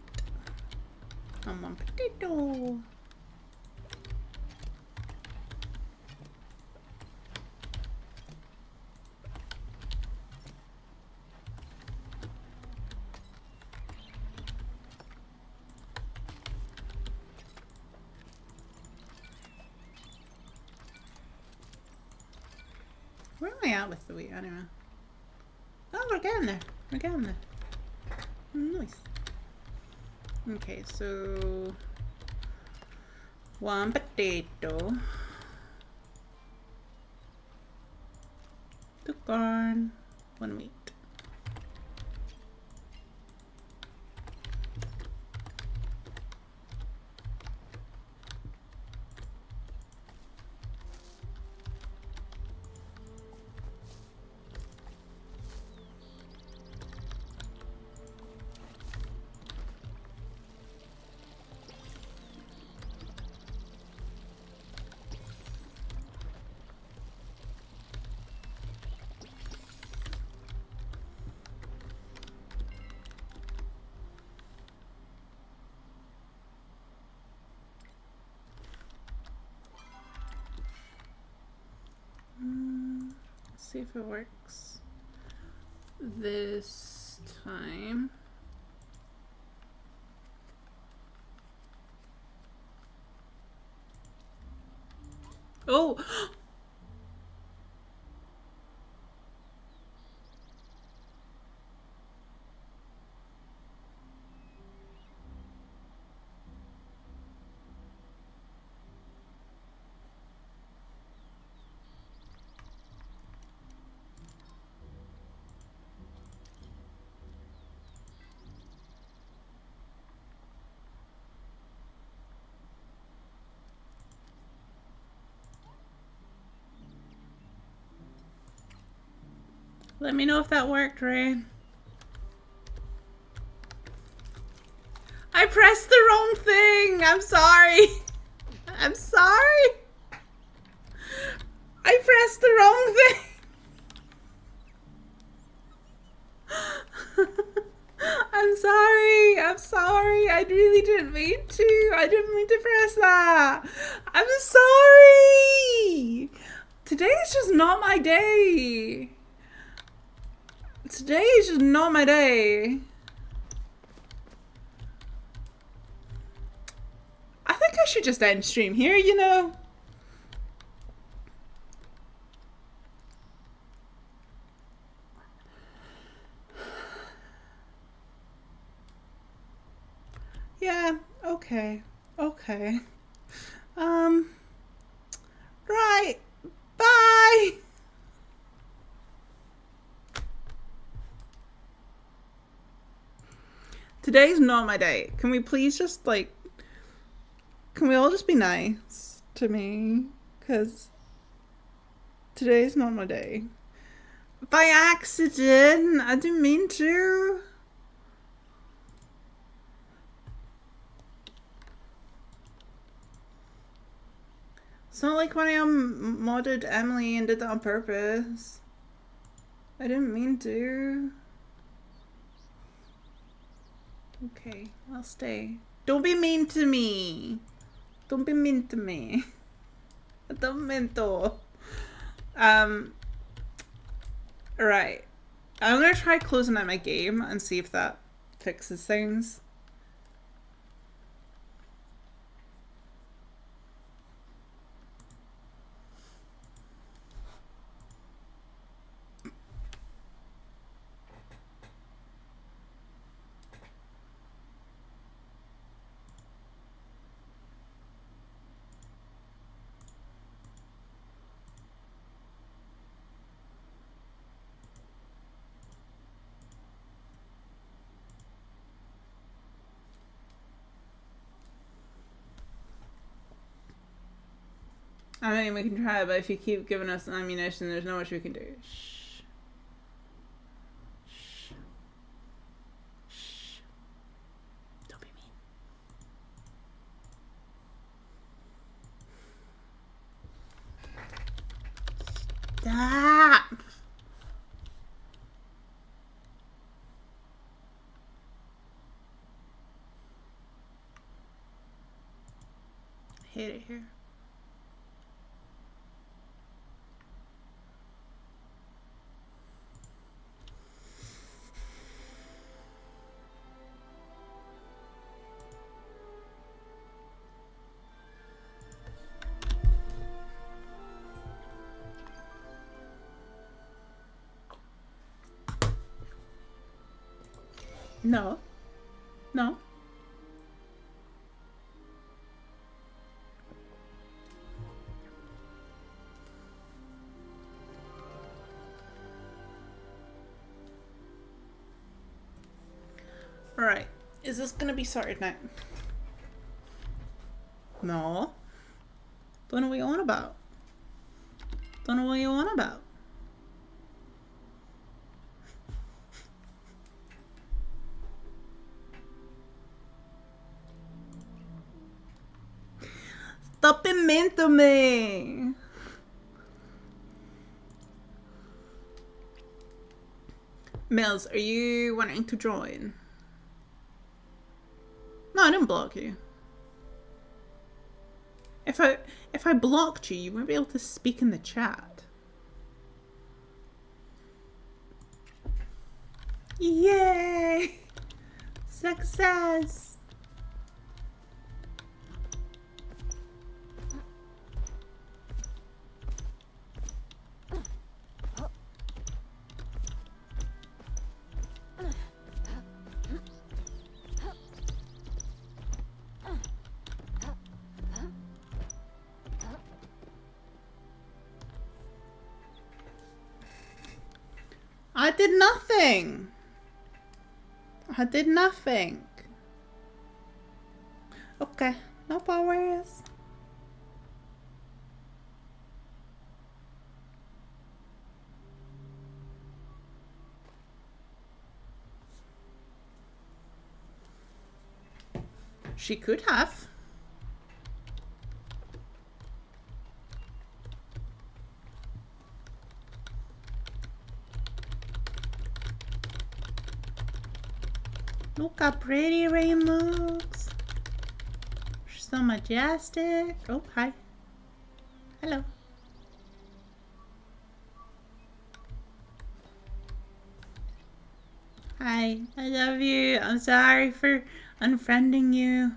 and 1 potato. Where am I at with the wheat anyway? Oh, we're getting there. We're getting there. Nice. Okay, so 1 potato, 2 corn, 1 wheat. See if it works this time. Oh! Let me know if that worked, Ray. I pressed the wrong thing! I'm sorry! I'm sorry! I pressed the wrong thing! I'm sorry! I'm sorry! I really didn't mean to! I didn't mean to press that! I'm sorry! Today is just not my day! Today is just not my day. I think I should just end stream here, you know? Yeah, okay. Okay. Right. Bye! Today's not my day. Can we please just, like... Can we all just be nice to me? Because today's not my day. By accident! I didn't mean to. It's not like when I modded Emily and did that on purpose. I didn't mean to. Okay, I'll stay. Don't be mean to me. Don't be mean to me. I don't mean to. Right. I'm gonna try closing out my game and see if that fixes things. I mean, we can try, but if you keep giving us ammunition, there's not much we can do. Shh. Shh. Shh. Don't be mean. Stop! I hate it here. No. No. Alright. Is this gonna be sorted now? No. Don't know what you on about. Don't know what you on about. Stop being mean to me. Mills, are you wanting to join? No, I didn't block you. If I blocked you, you wouldn't be able to speak in the chat. Yay! Success! I did nothing. I did nothing. Okay, no powers. She could have. Look how pretty Rain looks. She's so majestic. Oh, hi. Hello. Hi, I love you. I'm sorry for unfriending you.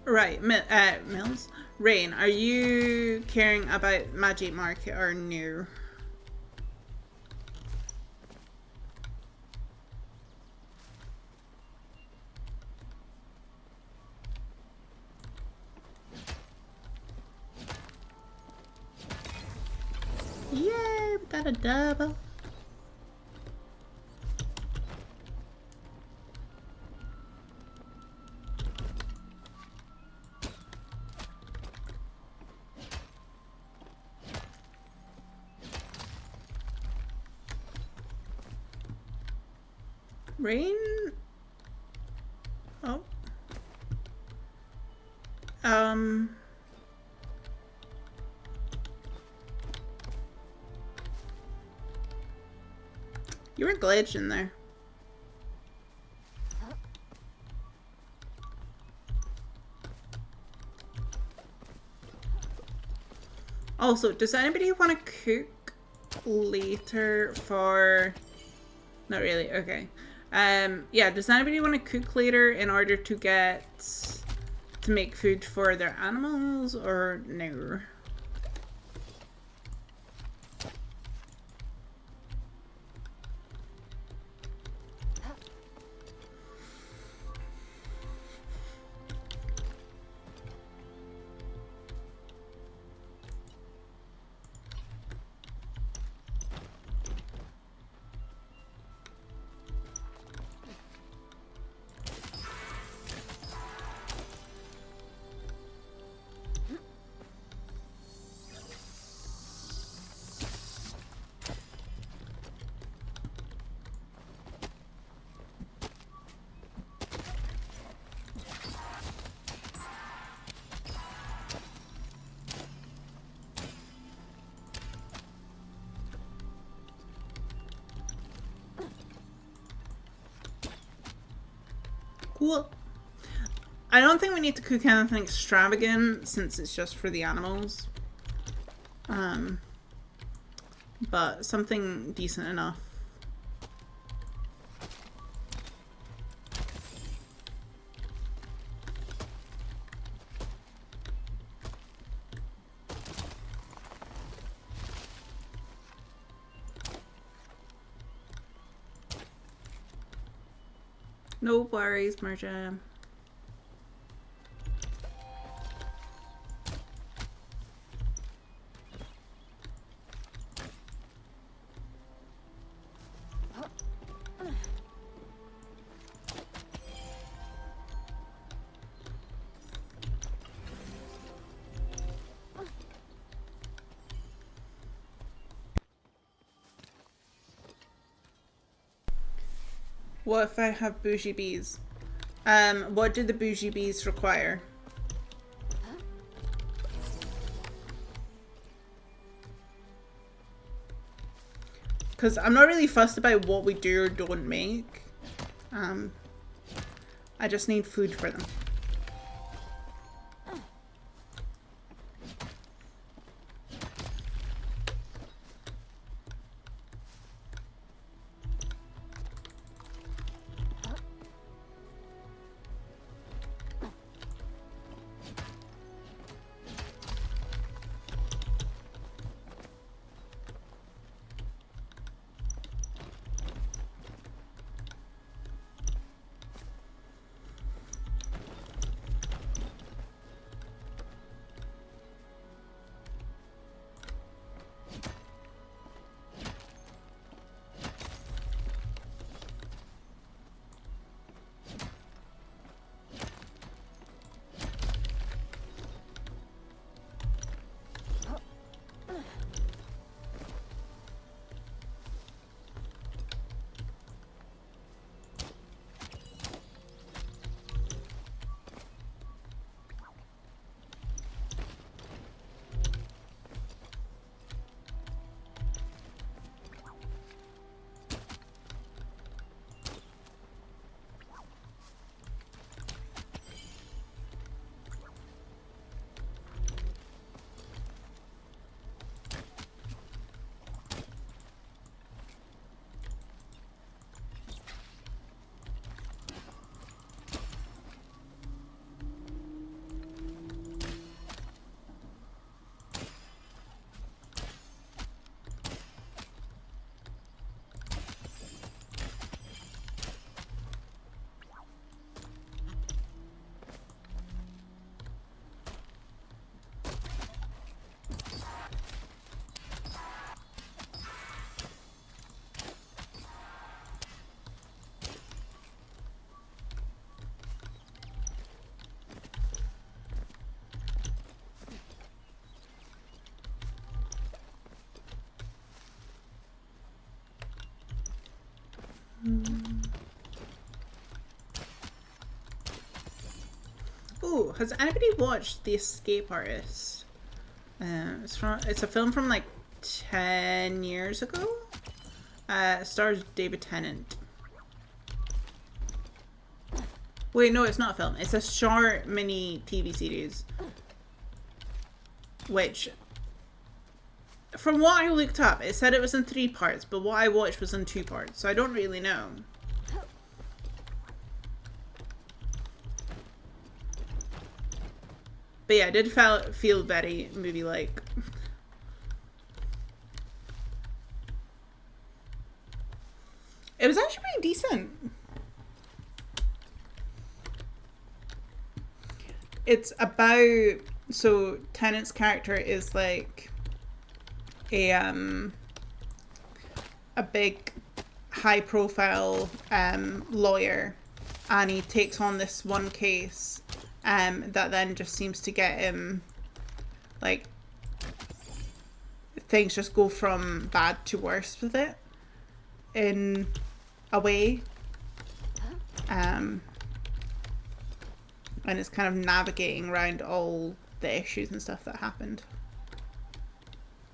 Right, Mills. Rain, are you caring about Magic Market or no? Yay, we got a double. Rain? Oh. You were glitched in there. Also, does anybody want to cook later for... Not really, okay. Yeah, does anybody want to cook later in order to get... to make food for their animals, or no? Cool. I don't think we need to cook anything extravagant since it's just for the animals. But something decent enough. No worries, Marja. What if I have bougie bees? What do the bougie bees require? Because I'm not really fussed about what we do or don't make. I just need food for them. Ooh, has anybody watched The Escape Artist? It's a film from like 10 years ago. It stars David Tennant. Wait, no, it's not a film. It's a short mini TV series. Which, from what I looked up, it said it was in 3 parts, but what I watched was in 2 parts, so I don't really know. But yeah, I did feel very movie-like. It was actually pretty decent. It's about, so Tennant's character is like a big high-profile lawyer, and he takes on this one case that then just seems to get him, like, things just go from bad to worse with it in a way. And it's kind of navigating around all the issues and stuff that happened.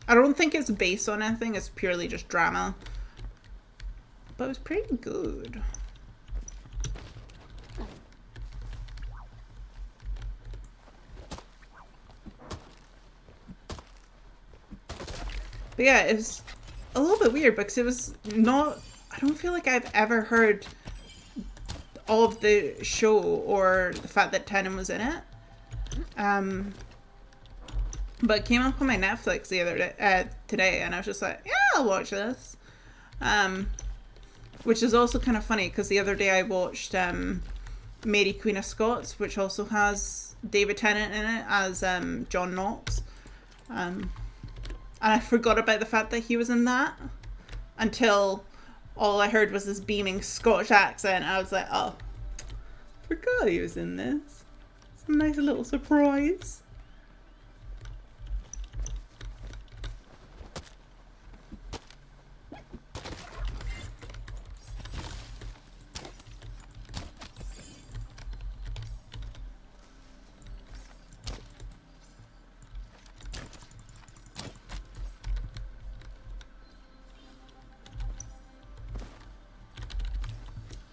I don't think it's based on anything, it's purely just drama. But it was pretty good. But yeah, it was a little bit weird because it was not, I don't feel like I've ever heard all of the show or the fact that Tennant was in it. But it came up on my Netflix the other day, today, and I was just like, yeah, I'll watch this. Which is also kind of funny because the other day I watched Mary Queen of Scots, which also has David Tennant in it as John Knox. And I forgot about the fact that he was in that until all I heard was this beaming Scottish accent. I was like, oh, forgot he was in this. It's a nice little surprise.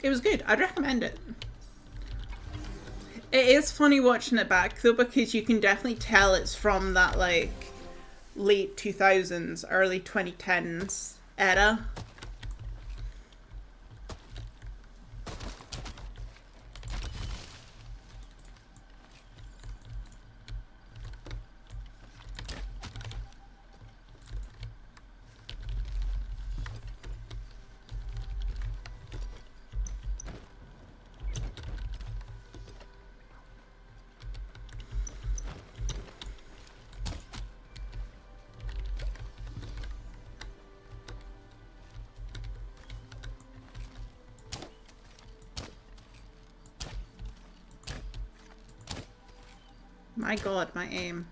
It was good. I'd recommend it. It is funny watching it back though, because you can definitely tell it's from that like late 2000s, early 2010s era. My god, my aim.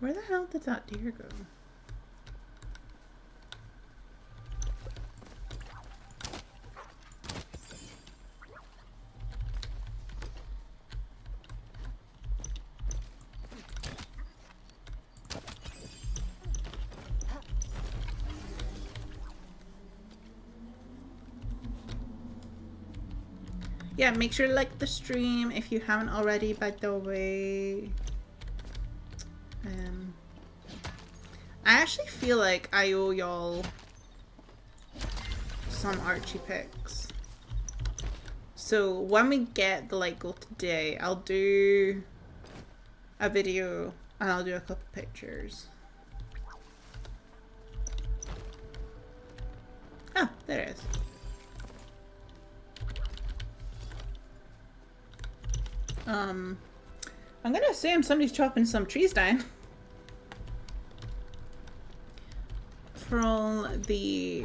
Where the hell did that deer go? Yeah, make sure to like the stream if you haven't already, by the way. I actually feel like I owe y'all some Archie pics. So when we get the light goal today, I'll do a video and I'll do a couple pictures. Oh, there it is. I'm gonna assume somebody's chopping some trees down. For all the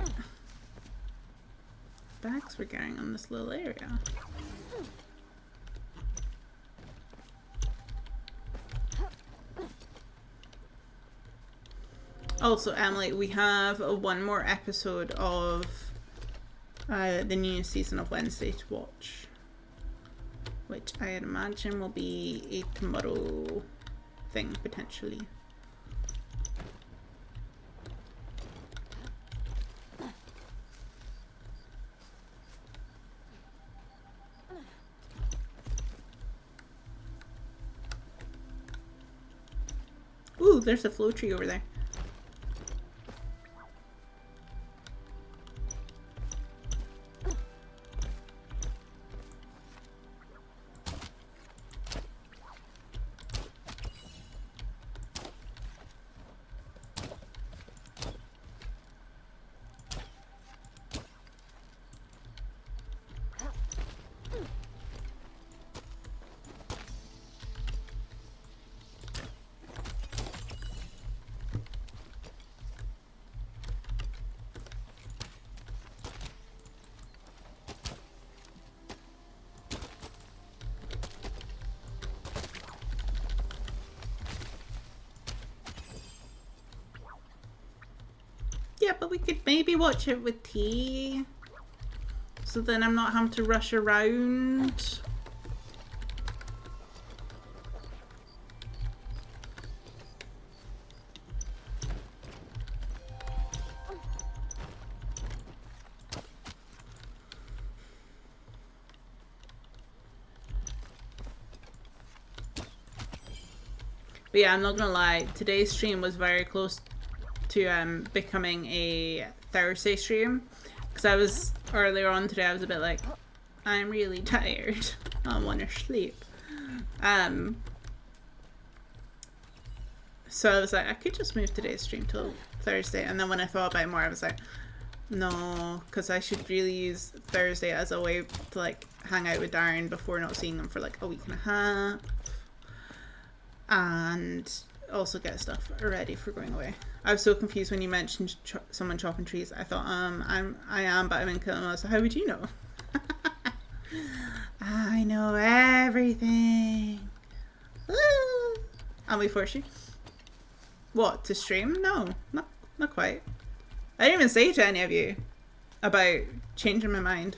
bags we're getting on this little area. Also, Emily, we have one more episode of the new season of Wednesday to watch, which I imagine will be a tomorrow thing, potentially. Ooh, there's a flow tree over there. Yeah, but we could maybe watch it with tea. So then I'm not having to rush around. But yeah, I'm not gonna lie. Today's stream was very close to becoming a Thursday stream. Because I was, earlier on today, I was a bit like, I'm really tired. I want to sleep. So I was like, I could just move today's stream till Thursday. And then when I thought about it more, I was like, no, because I should really use Thursday as a way to like hang out with Darren before not seeing him for like a week and a half. And also get stuff ready for going away. I was so confused when you mentioned someone chopping trees. I thought, I am, but I'm in Kilmore, so how would you know? I know everything. Woo! And we force you. What, to stream? No, not quite. I didn't even say to any of you about changing my mind.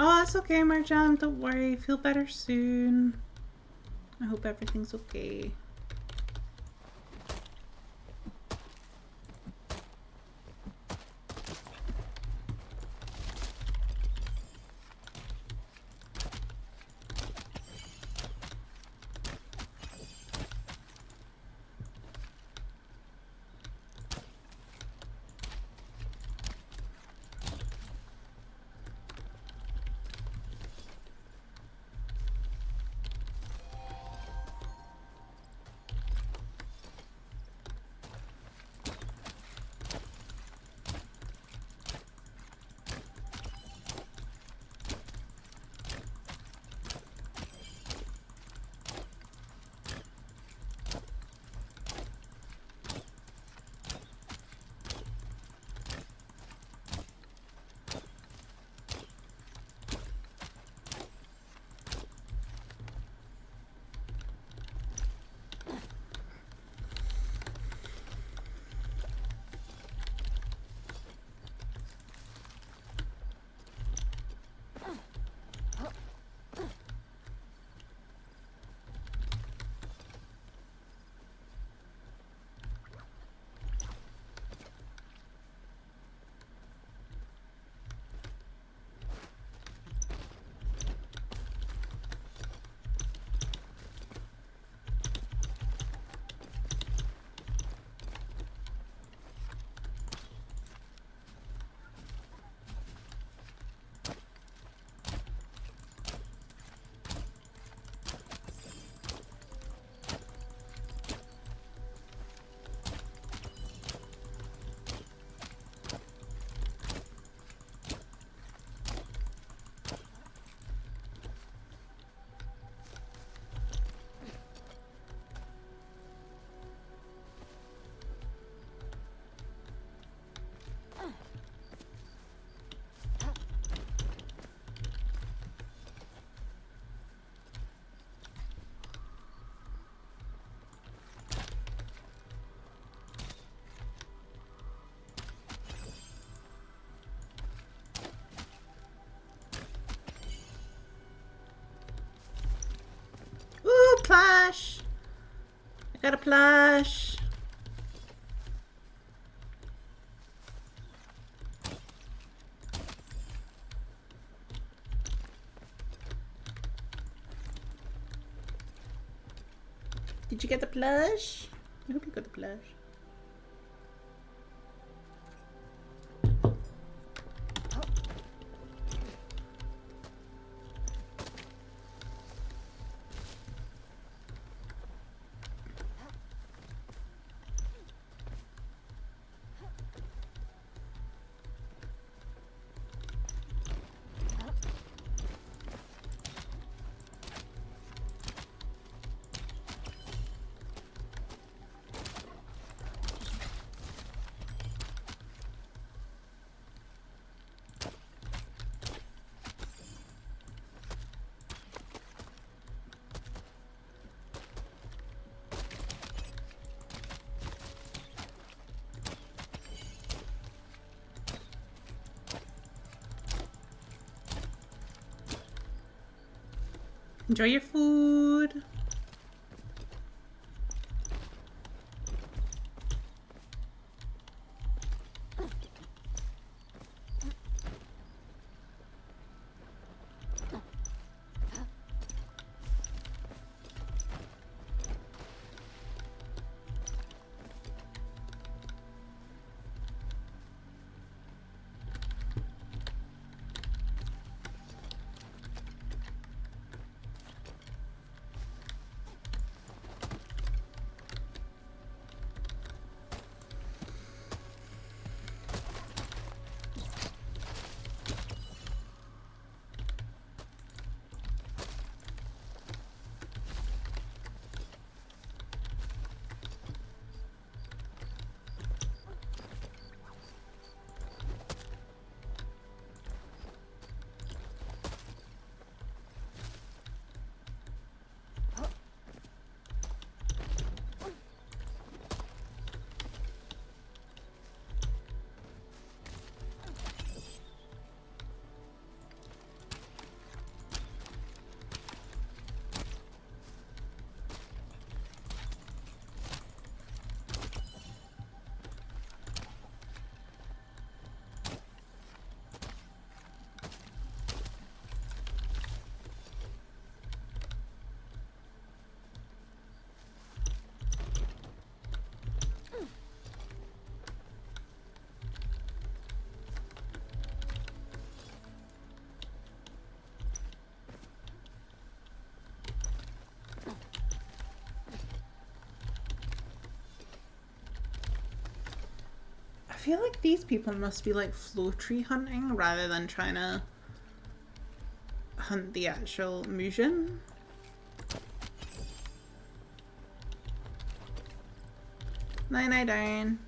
Oh, it's okay, Marjam. Don't worry. Feel better soon. I hope everything's okay. plush. I got a plush. Did you get the plush? I hope you got the plush. Enjoy your food. I feel like these people must be like flow tree hunting rather than trying to hunt the actual Musion. Night, Doon.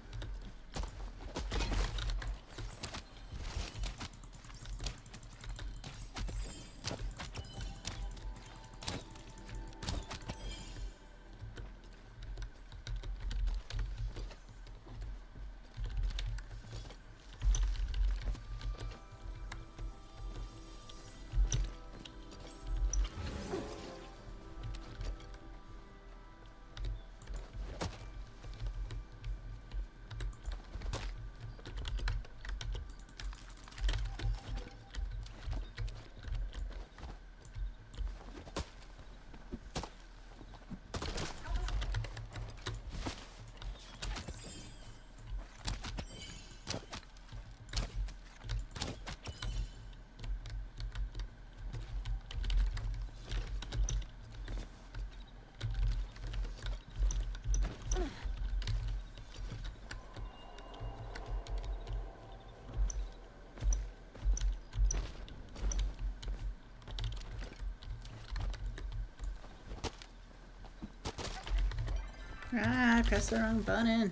Ah, I pressed the wrong button.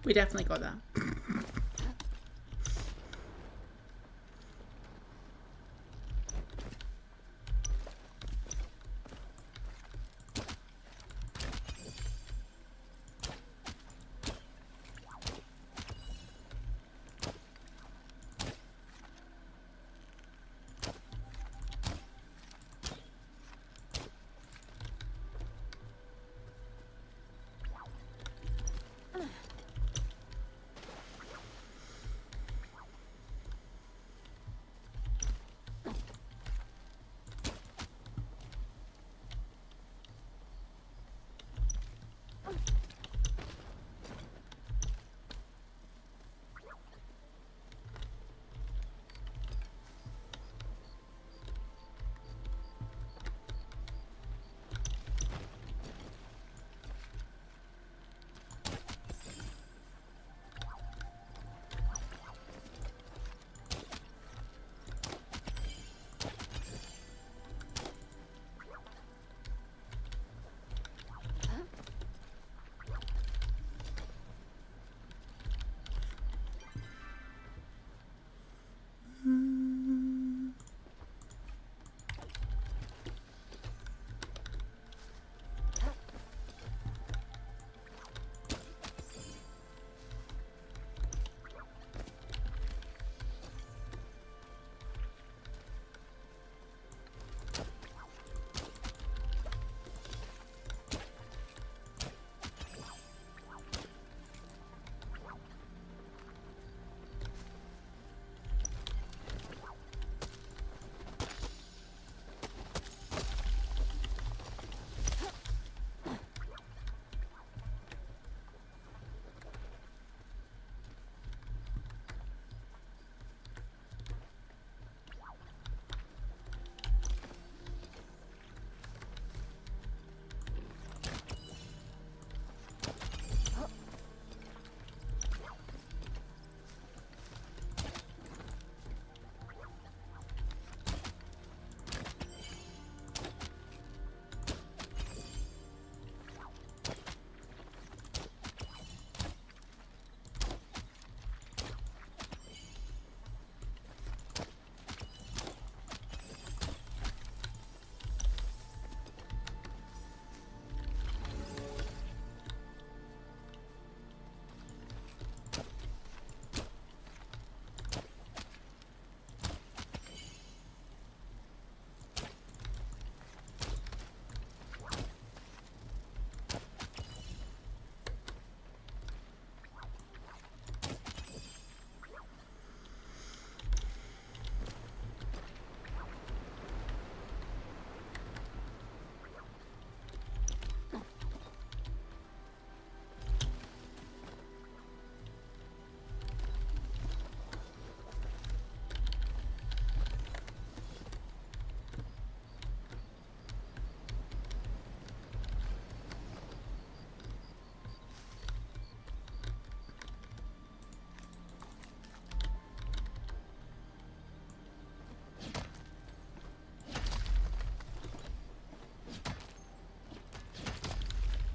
We definitely got that.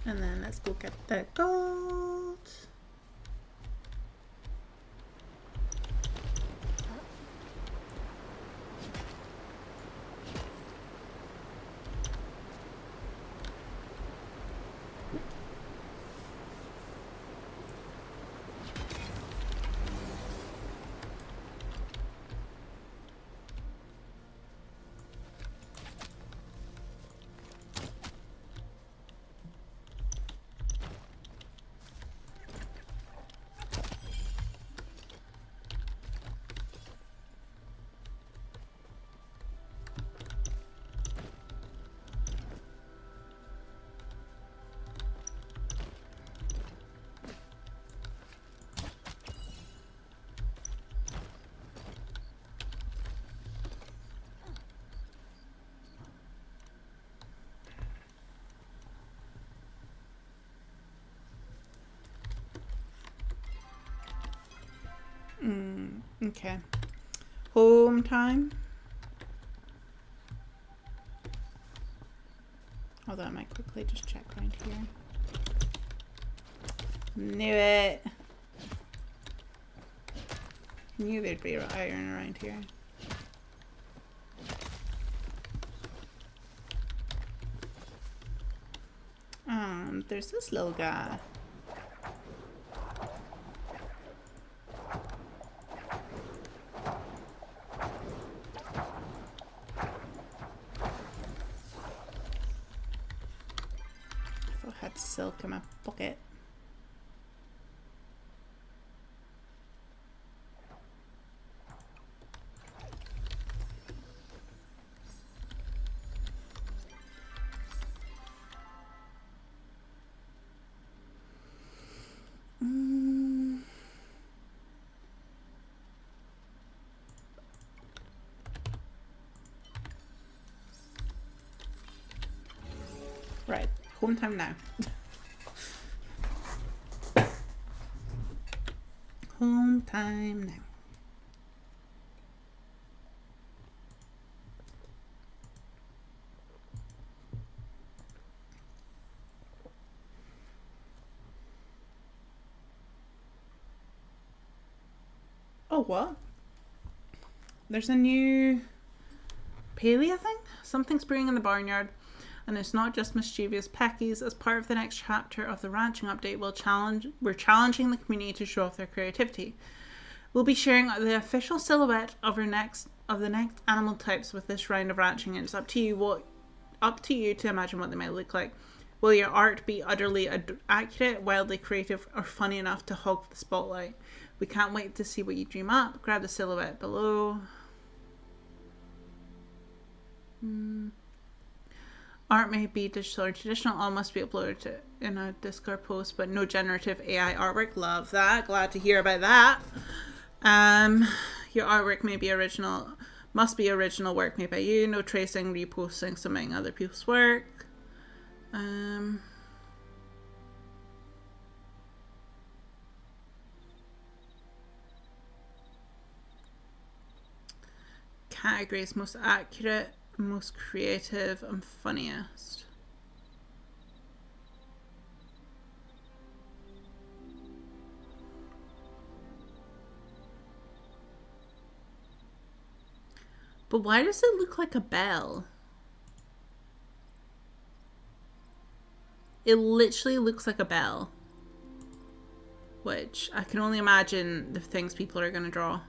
And then let's go get the gold. Okay. Home time. Although I might quickly just check around here. Knew it. Knew there'd be iron around here. There's this little guy. If I had silk in my pocket. Right, home time now. Home time now. Oh, what? There's a new Palia thing? Something's brewing in the barnyard. And it's not just mischievous peckies. As part of the next chapter of the ranching update, we're challenging the community to show off their creativity. We'll be sharing the official silhouette of the next animal types with this round of ranching, and it's up to you to imagine what they might look like. Will your art be utterly accurate, wildly creative, or funny enough to hog the spotlight? We can't wait to see what you dream up. Grab the silhouette below. Art may be digital or traditional. All must be uploaded in a Discord post, but no generative AI artwork. Love that. Glad to hear about that. Your artwork may be original. Must be original work made by you. No tracing, reposting, submitting other people's work. Categories: most accurate, most creative, and funniest. But why does it look like a bell? It literally looks like a bell. Which I can only imagine the things people are going to draw.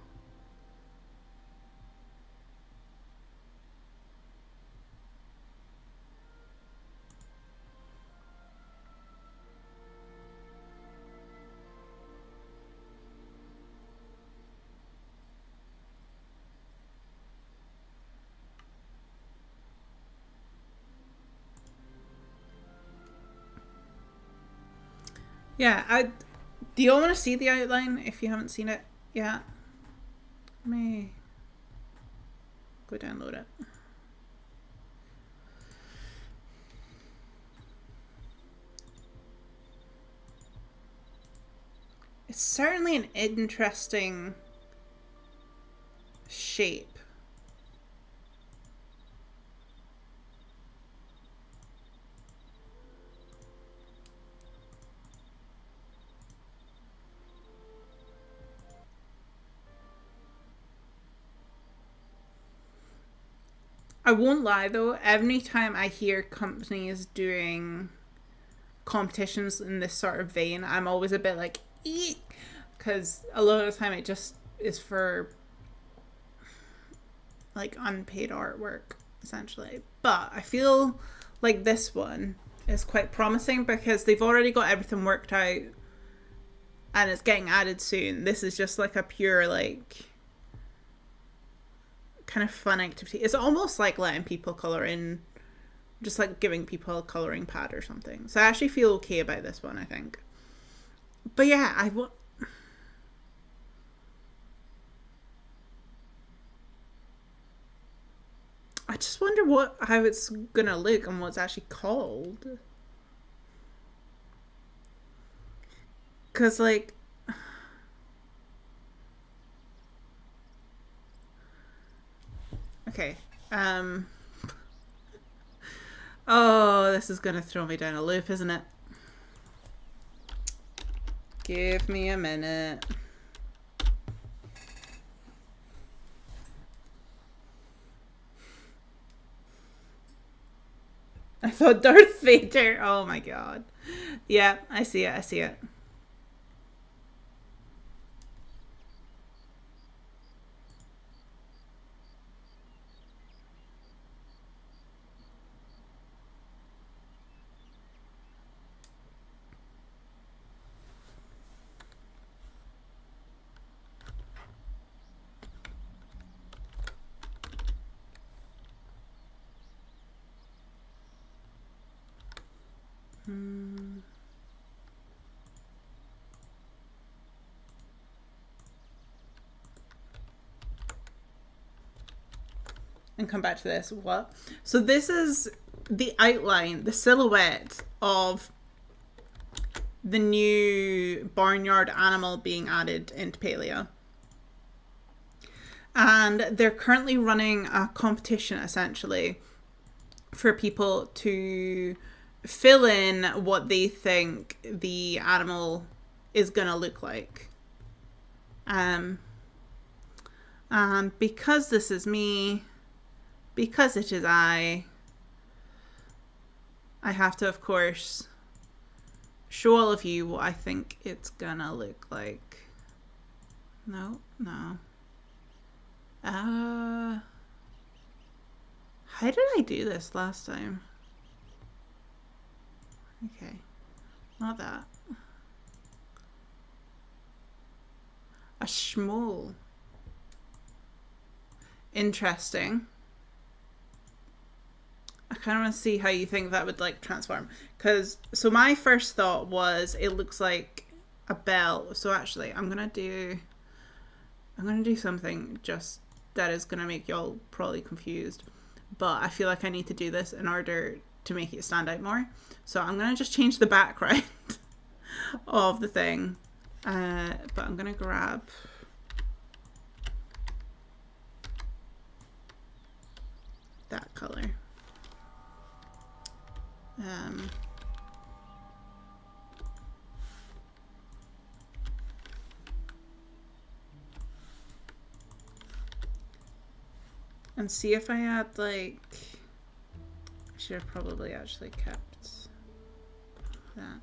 Yeah, do you all want to see the outline if you haven't seen it yet? Let me go download it. It's certainly an interesting shape. I won't lie though, every time I hear companies doing competitions in this sort of vein, I'm always a bit like, eek, because a lot of the time it just is for like unpaid artwork essentially. But I feel like this one is quite promising because they've already got everything worked out and it's getting added soon. This is just like a pure like kind of fun activity. It's almost like letting people colour in, just like giving people a colouring pad or something. So I actually feel okay about this one, I think. But yeah, I just wonder how it's gonna look and what's actually called. Cause like okay. Oh, this is gonna throw me down a loop, isn't it? Give me a minute. I thought Darth Vader. Oh my god. Yeah, I see it. I see it. And come back to this. What? So this is the outline, the silhouette of the new barnyard animal being added into Palia. And they're currently running a competition, essentially, for people to fill in what they think the animal is going to look like. And because this is me, because it is I have to, of course, show all of you what I think it's gonna look like. No. How did I do this last time? Okay, not that. A schmool. Interesting. I kind of want to see how you think that would like transform. So my first thought was it looks like a bell. So actually I'm gonna do something just that is gonna make y'all probably confused. But I feel like I need to do this in order to make it stand out more. So I'm gonna just change the background of the thing. But I'm gonna grab that color. And see if I add like, I should have probably actually kept that.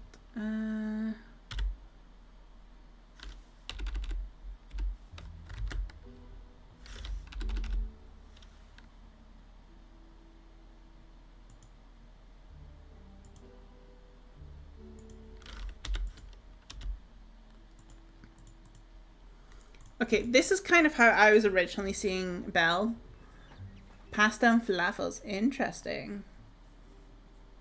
Okay, this is kind of how I was originally seeing Belle. Pasta and falafels. Interesting.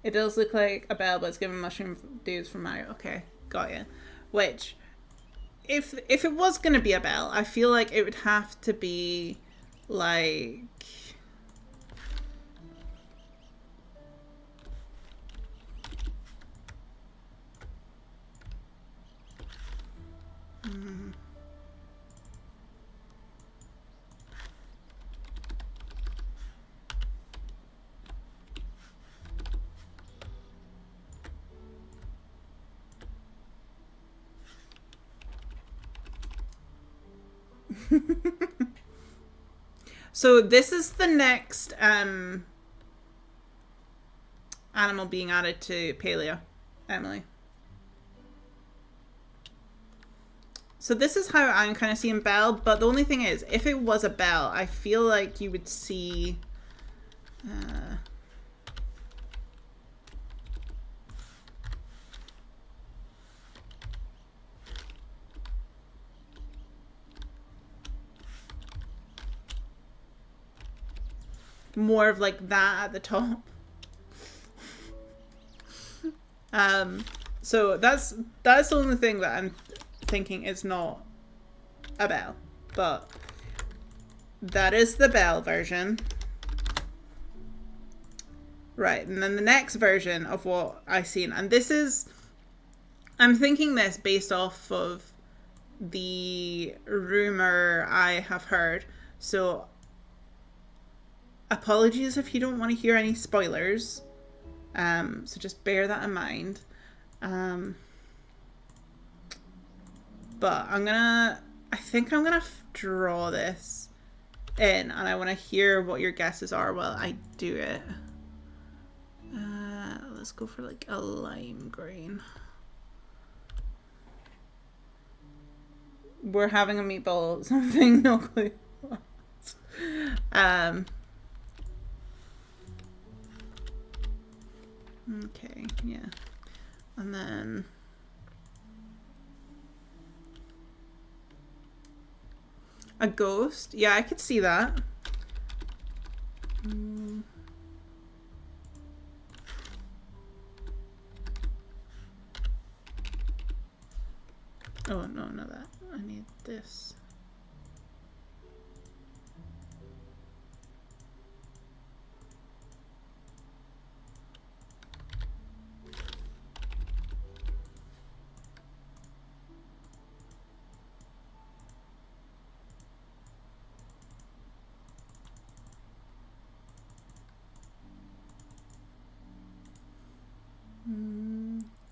It does look like a bell, but it's giving mushroom dudes from Mario. Okay, got you. Which, if it was going to be a bell, I feel like it would have to be like... So this is the next animal being added to Palia, Emily. So this is how I'm kind of seeing Belle, but the only thing is, if it was a bell, I feel like you would see... more of like that at the top. So that's the only thing that I'm thinking is not a bell, but that is the bell version. Right, and then the next version of what I've seen, and this is, I'm thinking this based off of the rumor I have heard, so apologies if you don't want to hear any spoilers, so just bear that in mind. But I think I'm gonna draw this in, and I want to hear what your guesses are while I do it. Let's go for like a lime green. We're having a meatball something, no clue. Okay, yeah. And then a ghost. Yeah, I could see that. Oh, no, not that. I need this.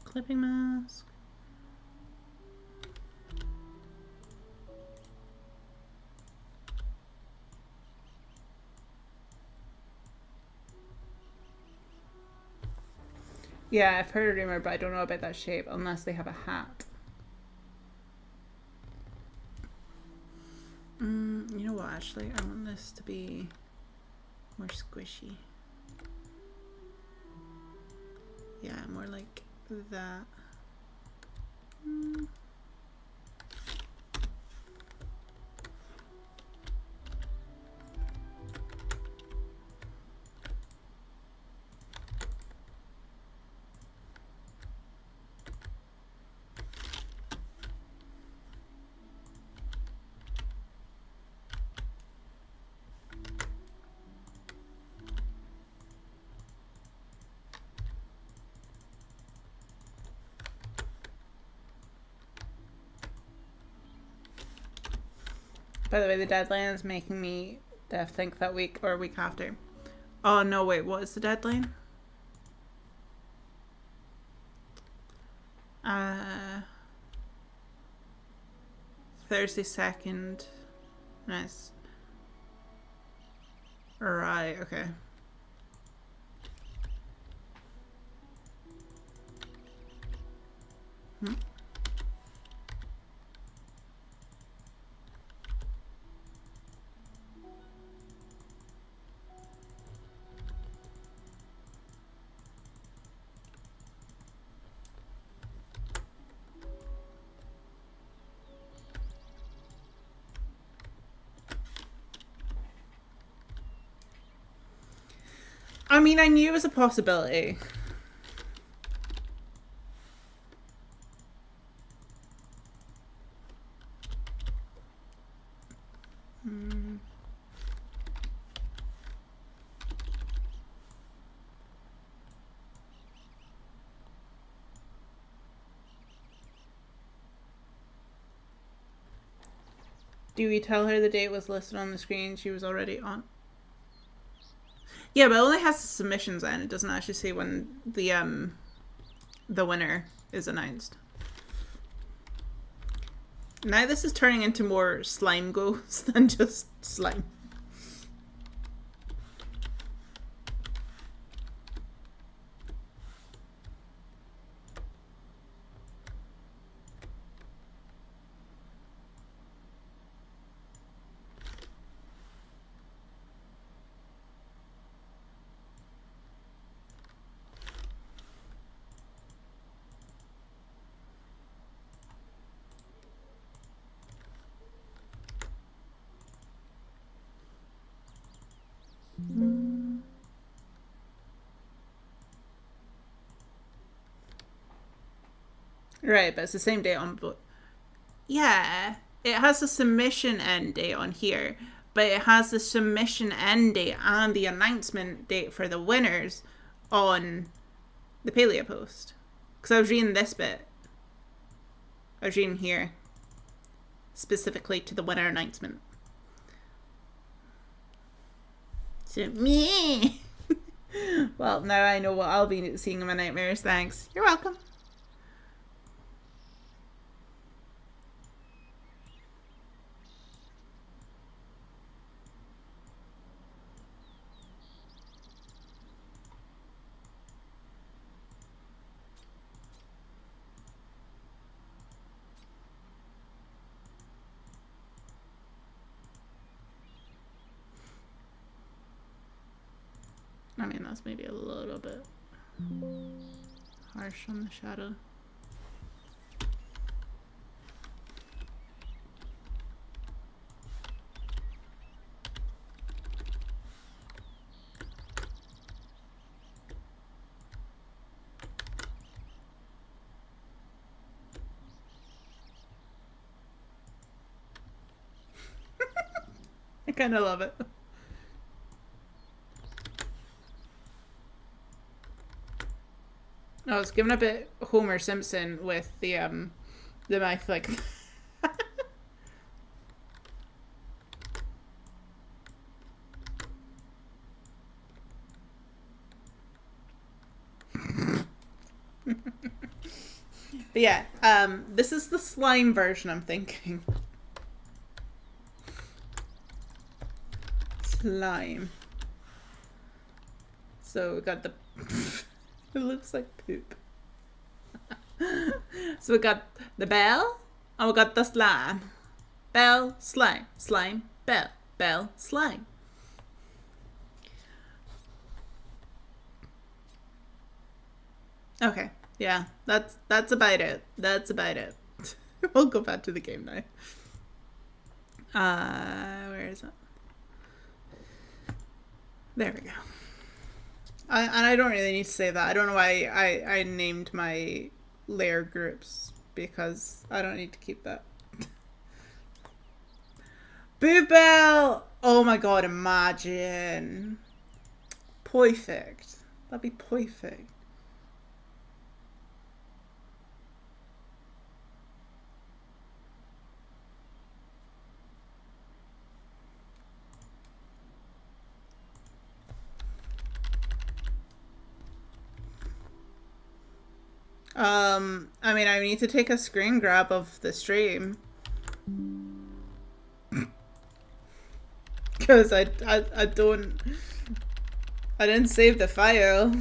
Clipping mask. Yeah, I've heard a rumor, but I don't know about that shape unless they have a hat. You know what, actually? I want this to be more squishy. Yeah, more like that. By the way, the deadline is making me think that week or week after. Oh, no, wait, what is the deadline? Thursday 2nd. Nice. Right, okay. I mean, I knew it was a possibility. Do we tell her the date was listed on the screen? She was already on. Yeah, but it only has the submissions in. It doesn't actually say when the winner is announced. Now this is turning into more slime ghosts than just slime. Right, but it's the same date on both. Yeah, it has a submission end date on here, but it has the submission end date and the announcement date for the winners on the Palia post. Because I was reading this bit. I was reading here. Specifically to the winner announcement. So, me. Well, now I know what I'll be seeing in my nightmares. Thanks. You're welcome. I mean, that's maybe a little bit harsh on the shadow. I kind of love it. I was giving a bit Homer Simpson with the mouth like. But yeah, this is the slime version I'm thinking. Slime. So we got the it looks like poop. So we got the bell and we got the slime. Bell, slime, slime, bell, bell, slime. Okay, yeah, that's about it. That's about it. We'll go back to the game now. Where is it? There we go. And I don't really need to say that. I don't know why I named my layer groups, because I don't need to keep that. Boo Bell! Oh my god, imagine. Perfect. That'd be perfect. I mean, I need to take a screen grab of the stream. Because I didn't save the file.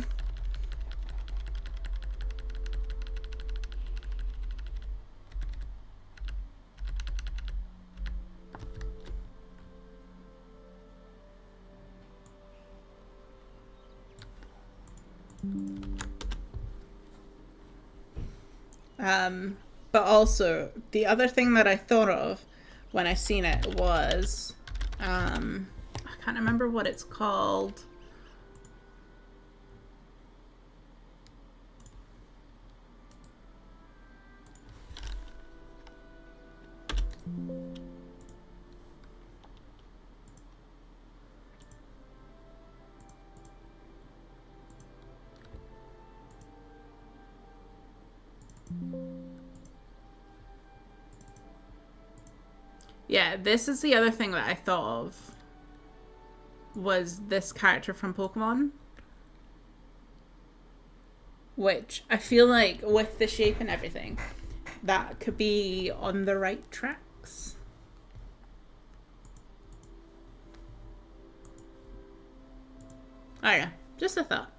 But also, the other thing that I thought of when I seen it was, I can't remember what it's called. Yeah, this is the other thing that I thought of, was this character from Pokemon. Which I feel like with the shape and everything, that could be on the right tracks. Oh yeah, just a thought.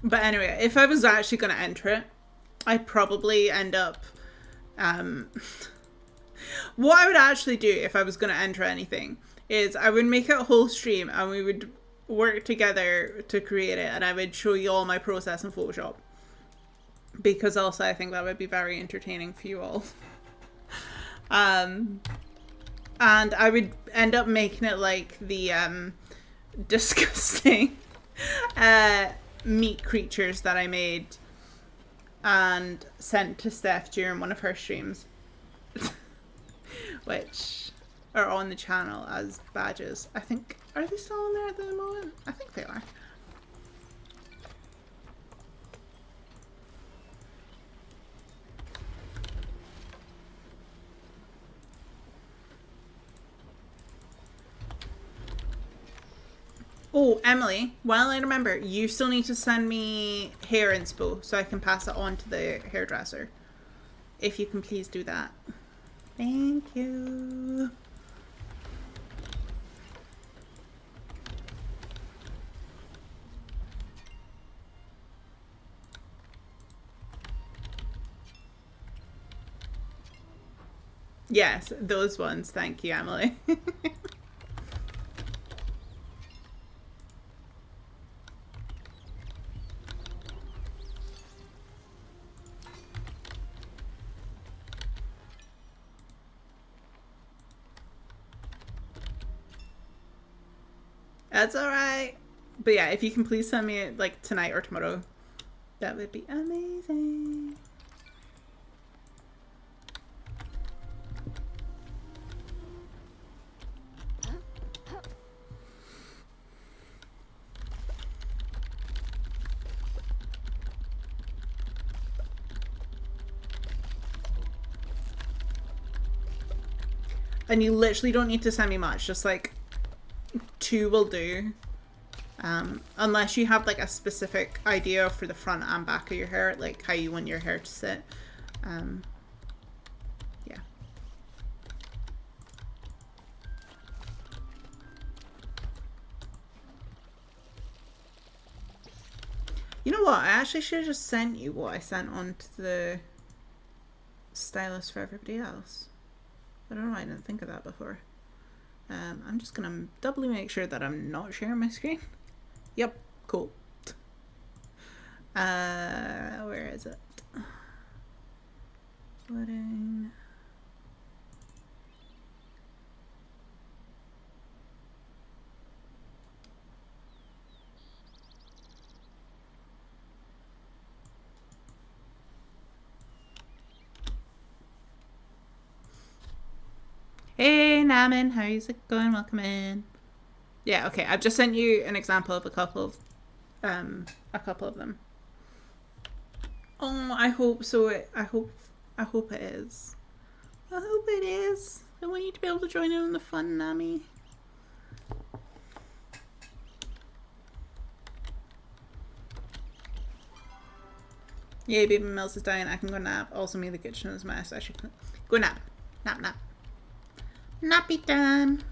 But anyway, if I was actually going to enter it, I'd probably end up... what I would actually do if I was going to enter anything is I would make a whole stream and we would work together to create it, and I would show you all my process in Photoshop. Because also I think that would be very entertaining for you all. And I would end up making it like the disgusting... meat creatures that I made and sent to Steph during one of her streams, which are on the channel as badges. I think, are they still on there at the moment? I think they are. Oh, Emily, while I remember, you still need to send me hair inspo so I can pass it on to the hairdresser. If you can please do that. Thank you. Yes, those ones. Thank you, Emily. That's alright. But yeah, if you can please send me it like tonight or tomorrow, that would be amazing. And you literally don't need to send me much, just like 2 will do. Unless you have like a specific idea for the front and back of your hair, like how you want your hair to sit. Yeah. You know what? I actually should have just sent you what I sent on to the stylist for everybody else. I don't know why I didn't think of that before. I'm just gonna doubly make sure that I'm not sharing my screen. Yep, cool. Where is it? Wedding. Hey Namin, how's it going? Welcome in. Yeah, okay. I've just sent you an example of a couple of them. Oh, I hope so. I hope it is. I hope it is. I want you to be able to join in on the fun, Nami. Yeah, baby Mills is dying. I can go nap. Also, me, the kitchen is a mess. I should go nap. Nap. Nappy time.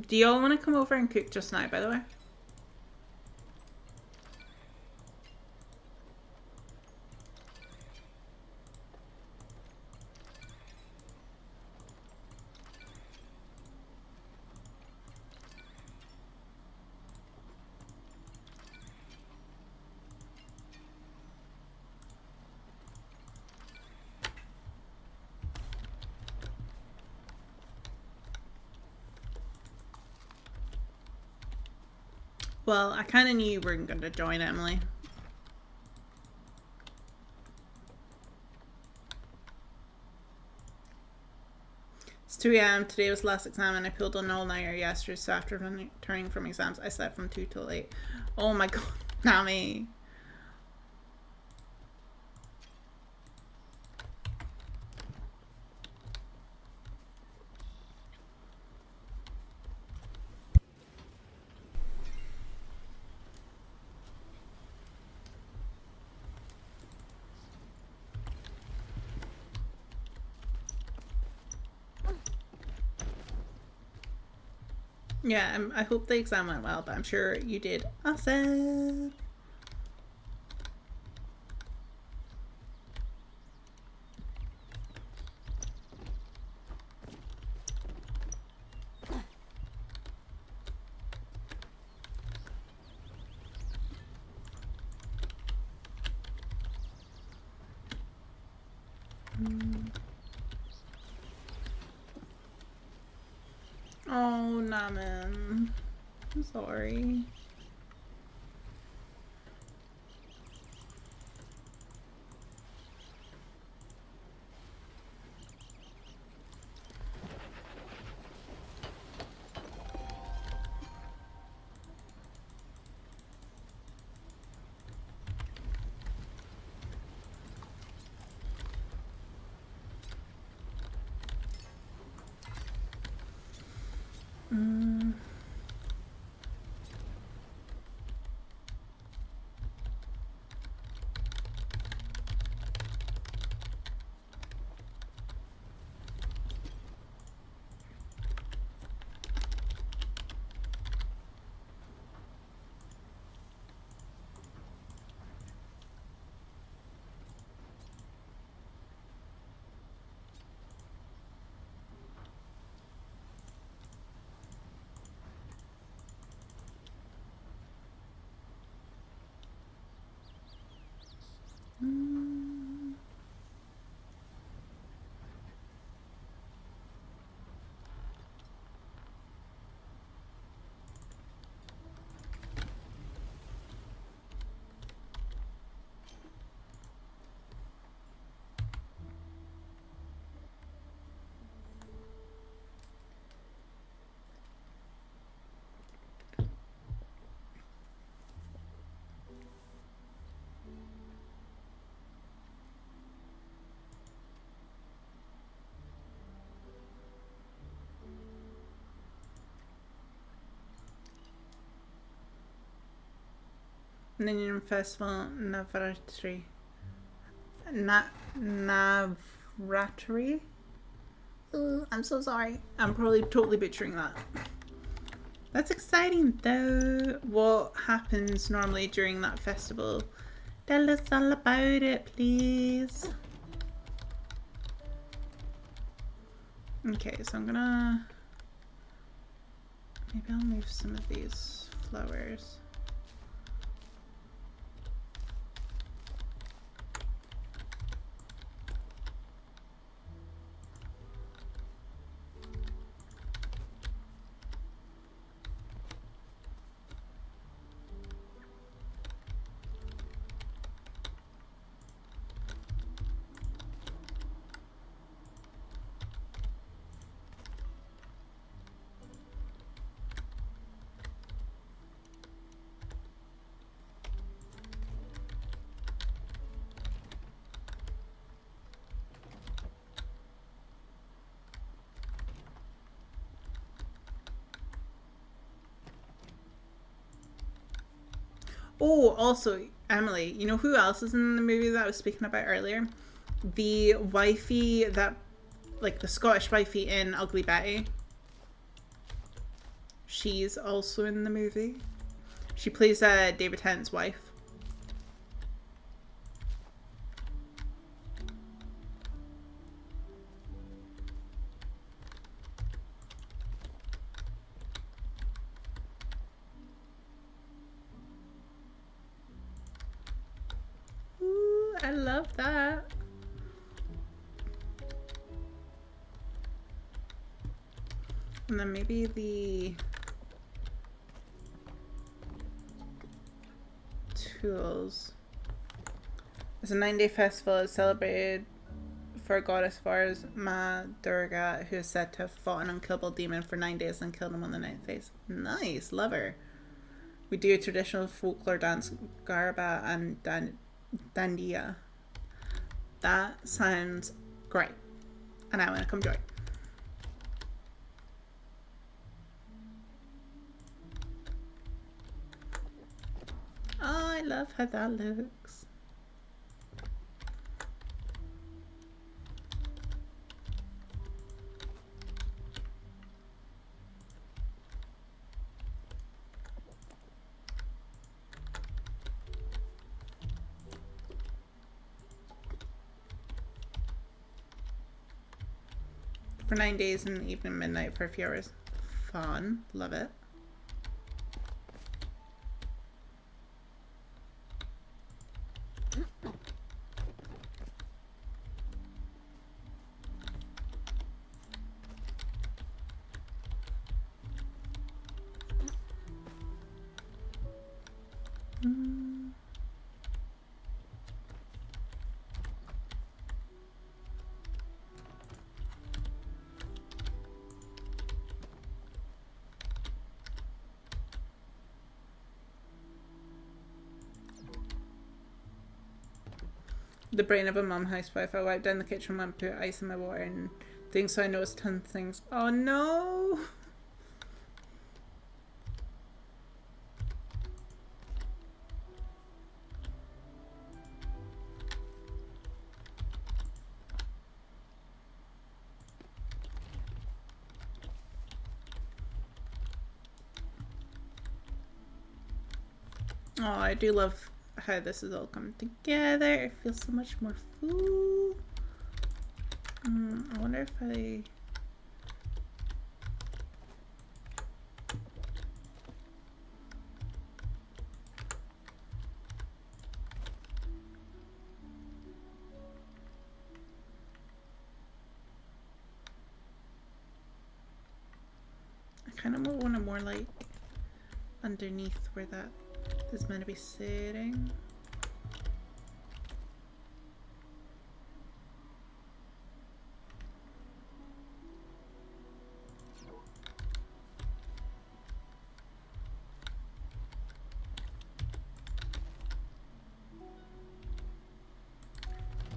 Do y'all want to come over and cook just now, by the way? Well, I kind of knew you weren't going to join, Emily. It's 2 a.m. Today was the last exam and I pulled an all-nighter yesterday, so after returning from exams, I slept from 2 till 8. Oh my god, Nami. Yeah, I hope the exam went well, but I'm sure you did awesome. Oh, Naman. I'm sorry. Indian Festival Navratri. Navratri? I'm so sorry. I'm probably totally butchering that. That's exciting though. What happens normally during that festival? Tell us all about it, please. Okay, so I'm gonna... Maybe I'll move some of these flowers. Oh, also, Emily, you know who else is in the movie that I was speaking about earlier? The wifey that, like the Scottish wifey in Ugly Betty. She's also in the movie. She plays David Tennant's wife. Ooh, I love that. And then maybe the tools. It's a 9-day festival. It's celebrated for goddess Vars Ma Durga, who is said to have fought an unkillable demon for 9 days and killed him on the 9th day. Nice, love her. We do a traditional folklore dance, Garba and Dandiya. That sounds great. And I want to come join. Oh, I love how that looks. For 9 days and evening midnight for a few hours. Fun. Love it. The brain of a mum housewife. I wiped down the kitchen when I put ice in my water and things, so I noticed tons of things. Oh no! Oh, I do love how this is all coming together. It feels so much more full. I wonder if I... I kind of want it more like underneath where that is meant to be sitting.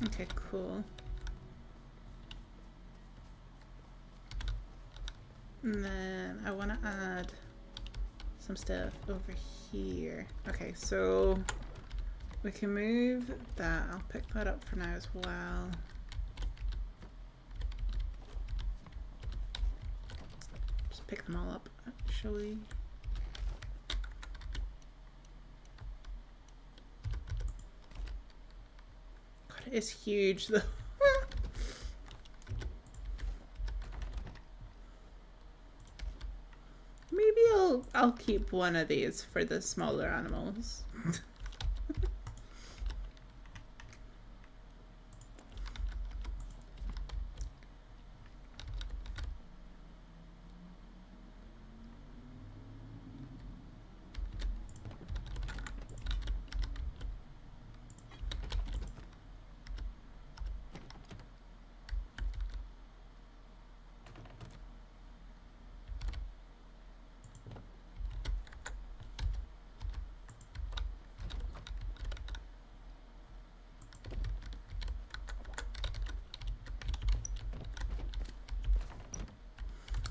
Okay, cool. And then I want to add some stuff over here. Okay, so we can move that. I'll pick that up for now as well. Just pick them all up, actually. God, it is huge though. Maybe I'll keep one of these for the smaller animals.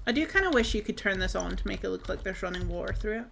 I do kind of wish you could turn this on to make it look like there's running water through it.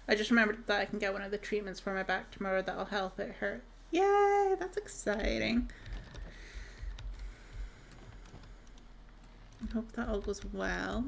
I just remembered that I can get one of the treatments for my back tomorrow that'll help it hurt. Yay, that's exciting. I hope that all goes well.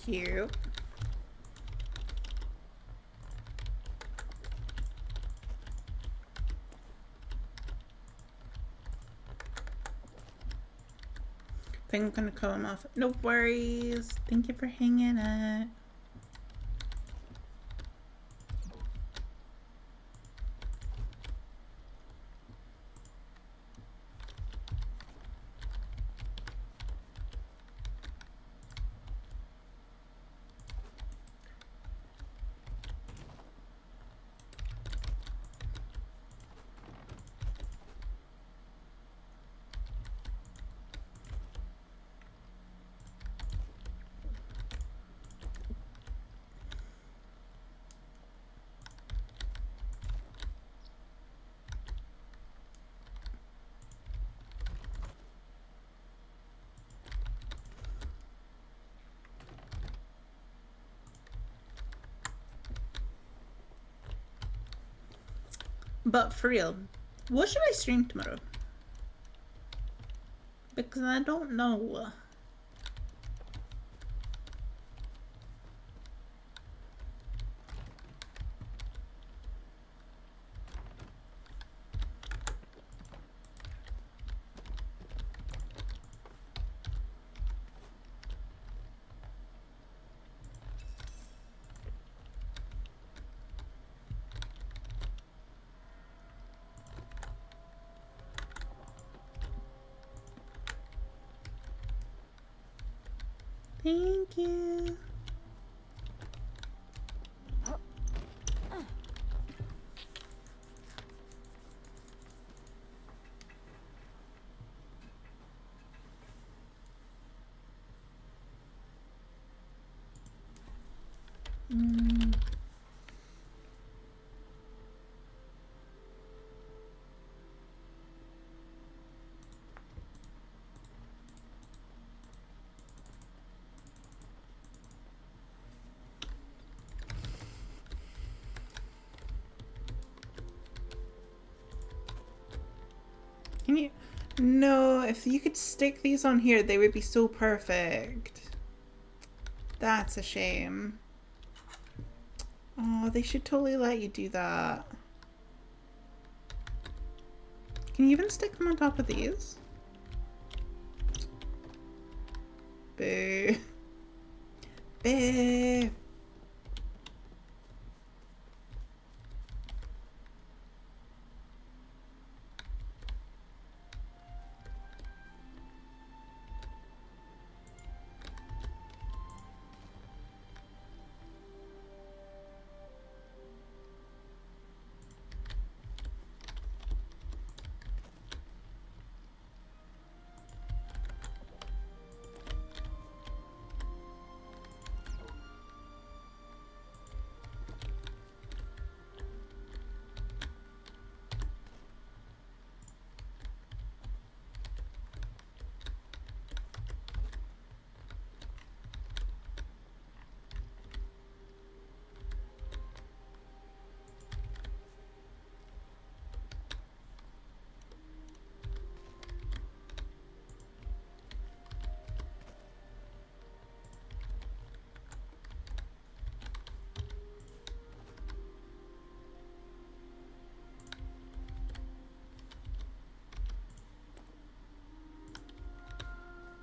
Cute. I think I'm gonna cut them off. No worries. Thank you for hanging out. But for real, what should I stream tomorrow? Because I don't know. Thank you. Can you? No, if you could stick these on here, they would be so perfect. That's a shame. Oh, they should totally let you do that. Can you even stick them on top of these? Boo. Boo.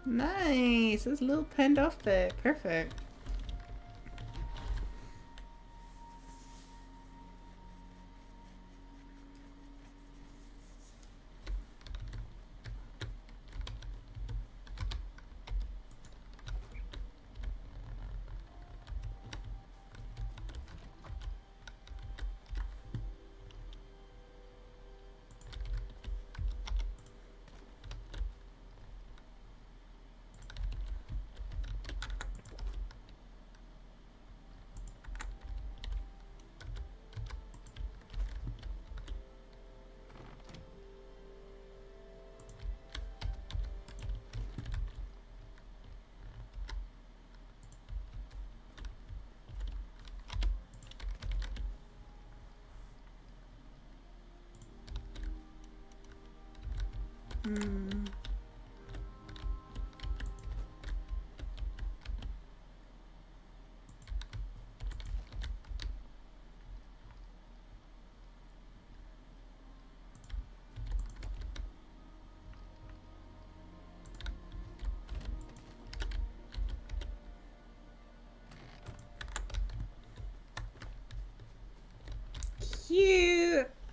Nice. This little pinned off bit. Perfect.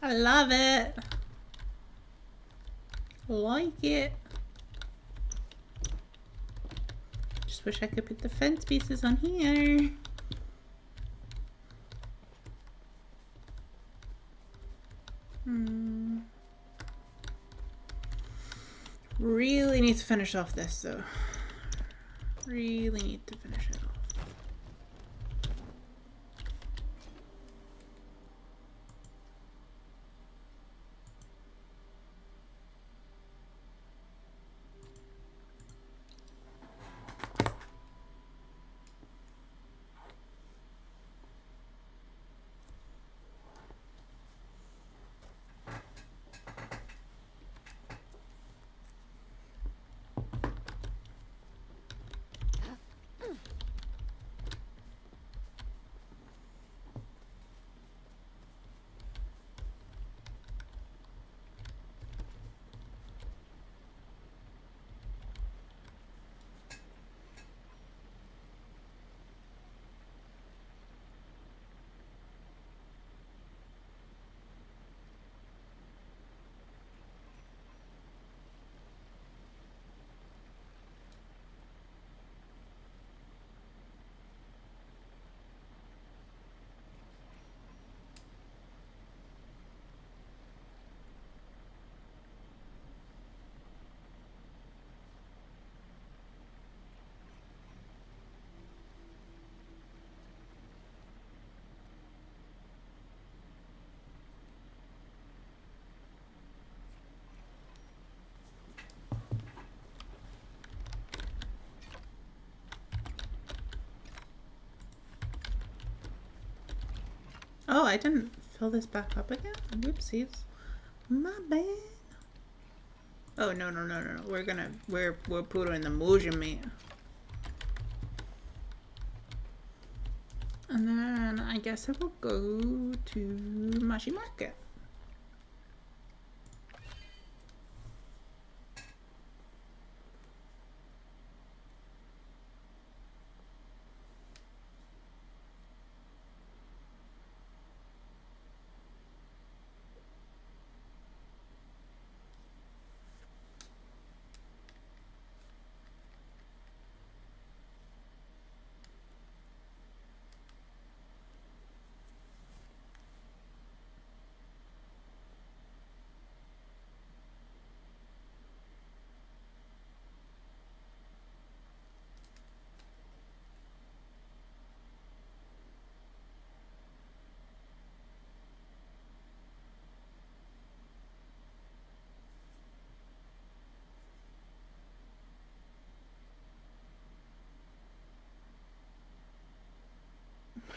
I love it. Like it. Just wish I could put the fence pieces on here. Really need to finish off this though. Really need to finish it off. Oh, I didn't fill this back up again? Whoopsies. My bad. Oh, no. We're putting the mojo meat. And then I guess I will go to Mashi Market.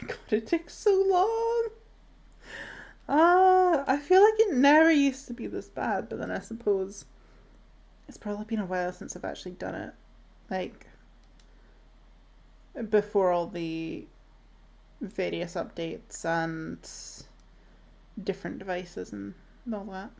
God, it takes so long. I feel like it never used to be this bad, but then I suppose it's probably been a while since I've actually done it. Like, before all the various updates and different devices and all that.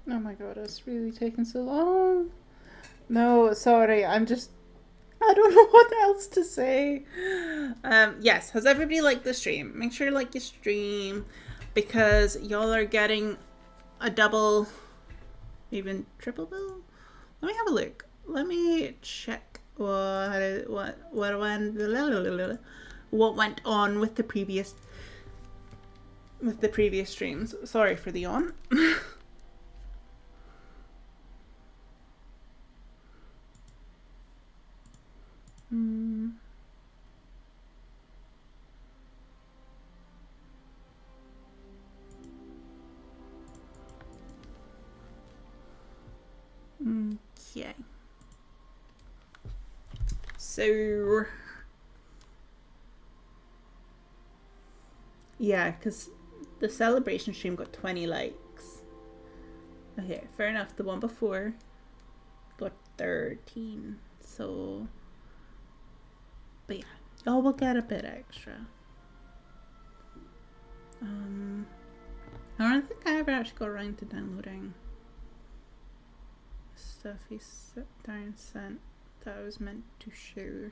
Oh my god, it's really taking so long. No, sorry, I don't know what else to say. Yes, has everybody liked the stream? Make sure you like your stream, because y'all are getting a double, even triple bill. Let me have a look. Let me check what went on with the previous streams. Sorry for the yawn. So yeah, because the celebration stream got 20 likes. Okay, fair enough. The one before got 13. So, but yeah, y'all will get a bit extra. I don't think I ever actually got around to downloading stuff he Darren sent that I was meant to share.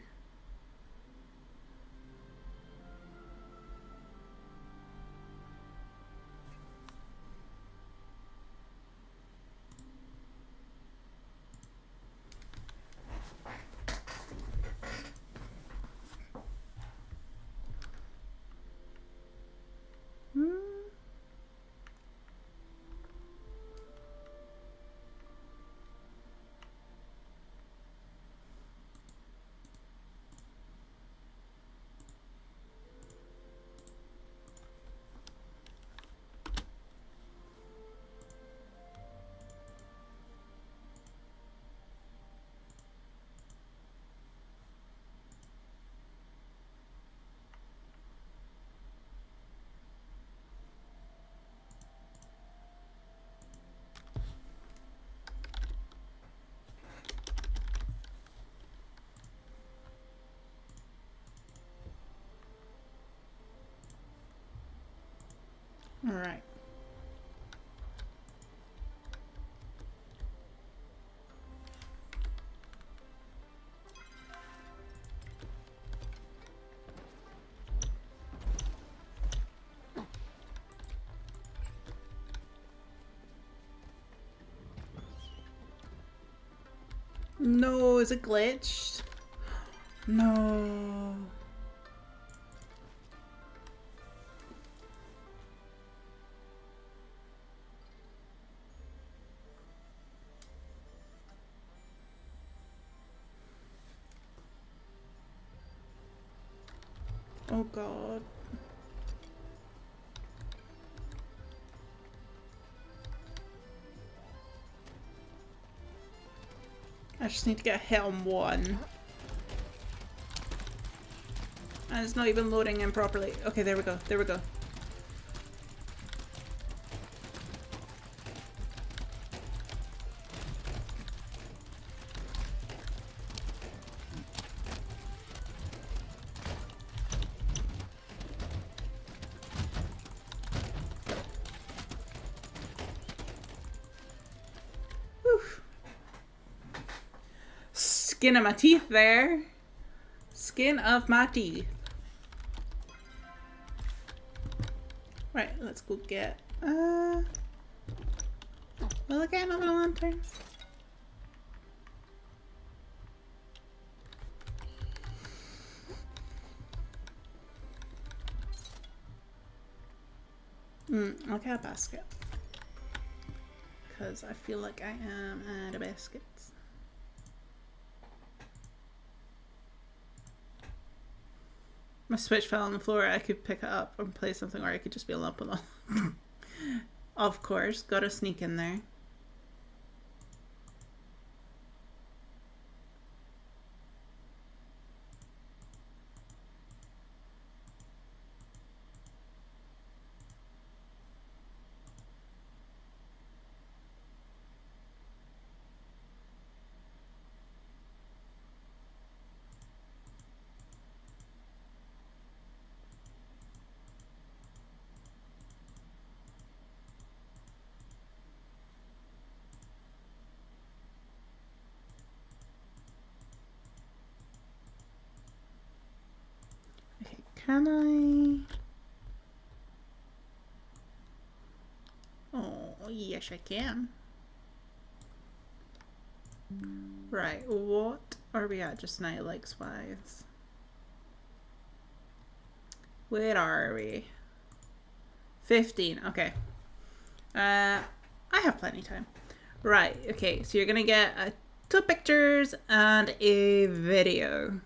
All right. No, is it glitched? No. Oh god. I just need to get hit on one. And it's not even loading in properly. Okay, there we go. There we go. Skin of my teeth there. Skin of my teeth. Right, let's go get will I get another lantern? I'll get a basket. Because I feel like I am out of baskets. My Switch fell on the floor. I could pick it up and play something, or I could just be alone with it. Of course, gotta sneak in there. Can I? Oh, yes I can. Right, what are we at just now, likes-wise? Where are we? 15, okay. I have plenty of time. Right, okay, so you're gonna get 2 pictures and a video.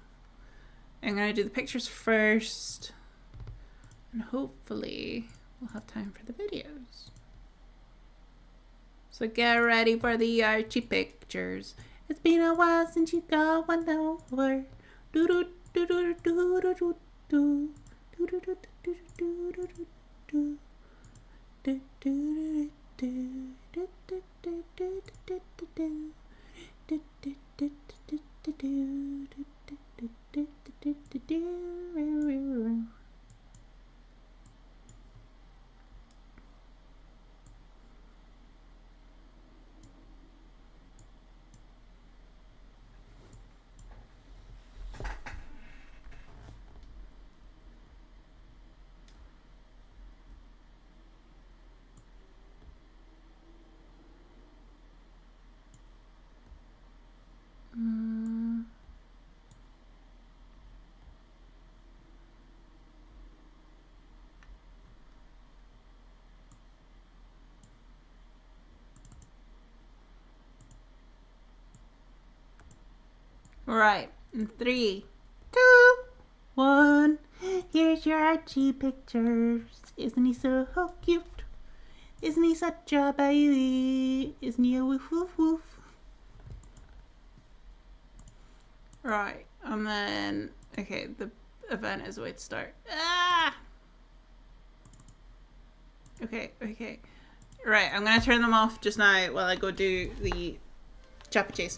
I'm gonna do the pictures first, and hopefully we'll have time for the videos. So get ready for the Archie pictures. It's been a while since you got one over. Right. In 3, 2, 1. Here's your Archie pictures. Isn't he so cute? Isn't he such a baby? Isn't he a woof woof woof? Right. And then, okay, the event is way to start. Ah! Okay. Right, I'm gonna turn them off just now while I go do the chappa chase.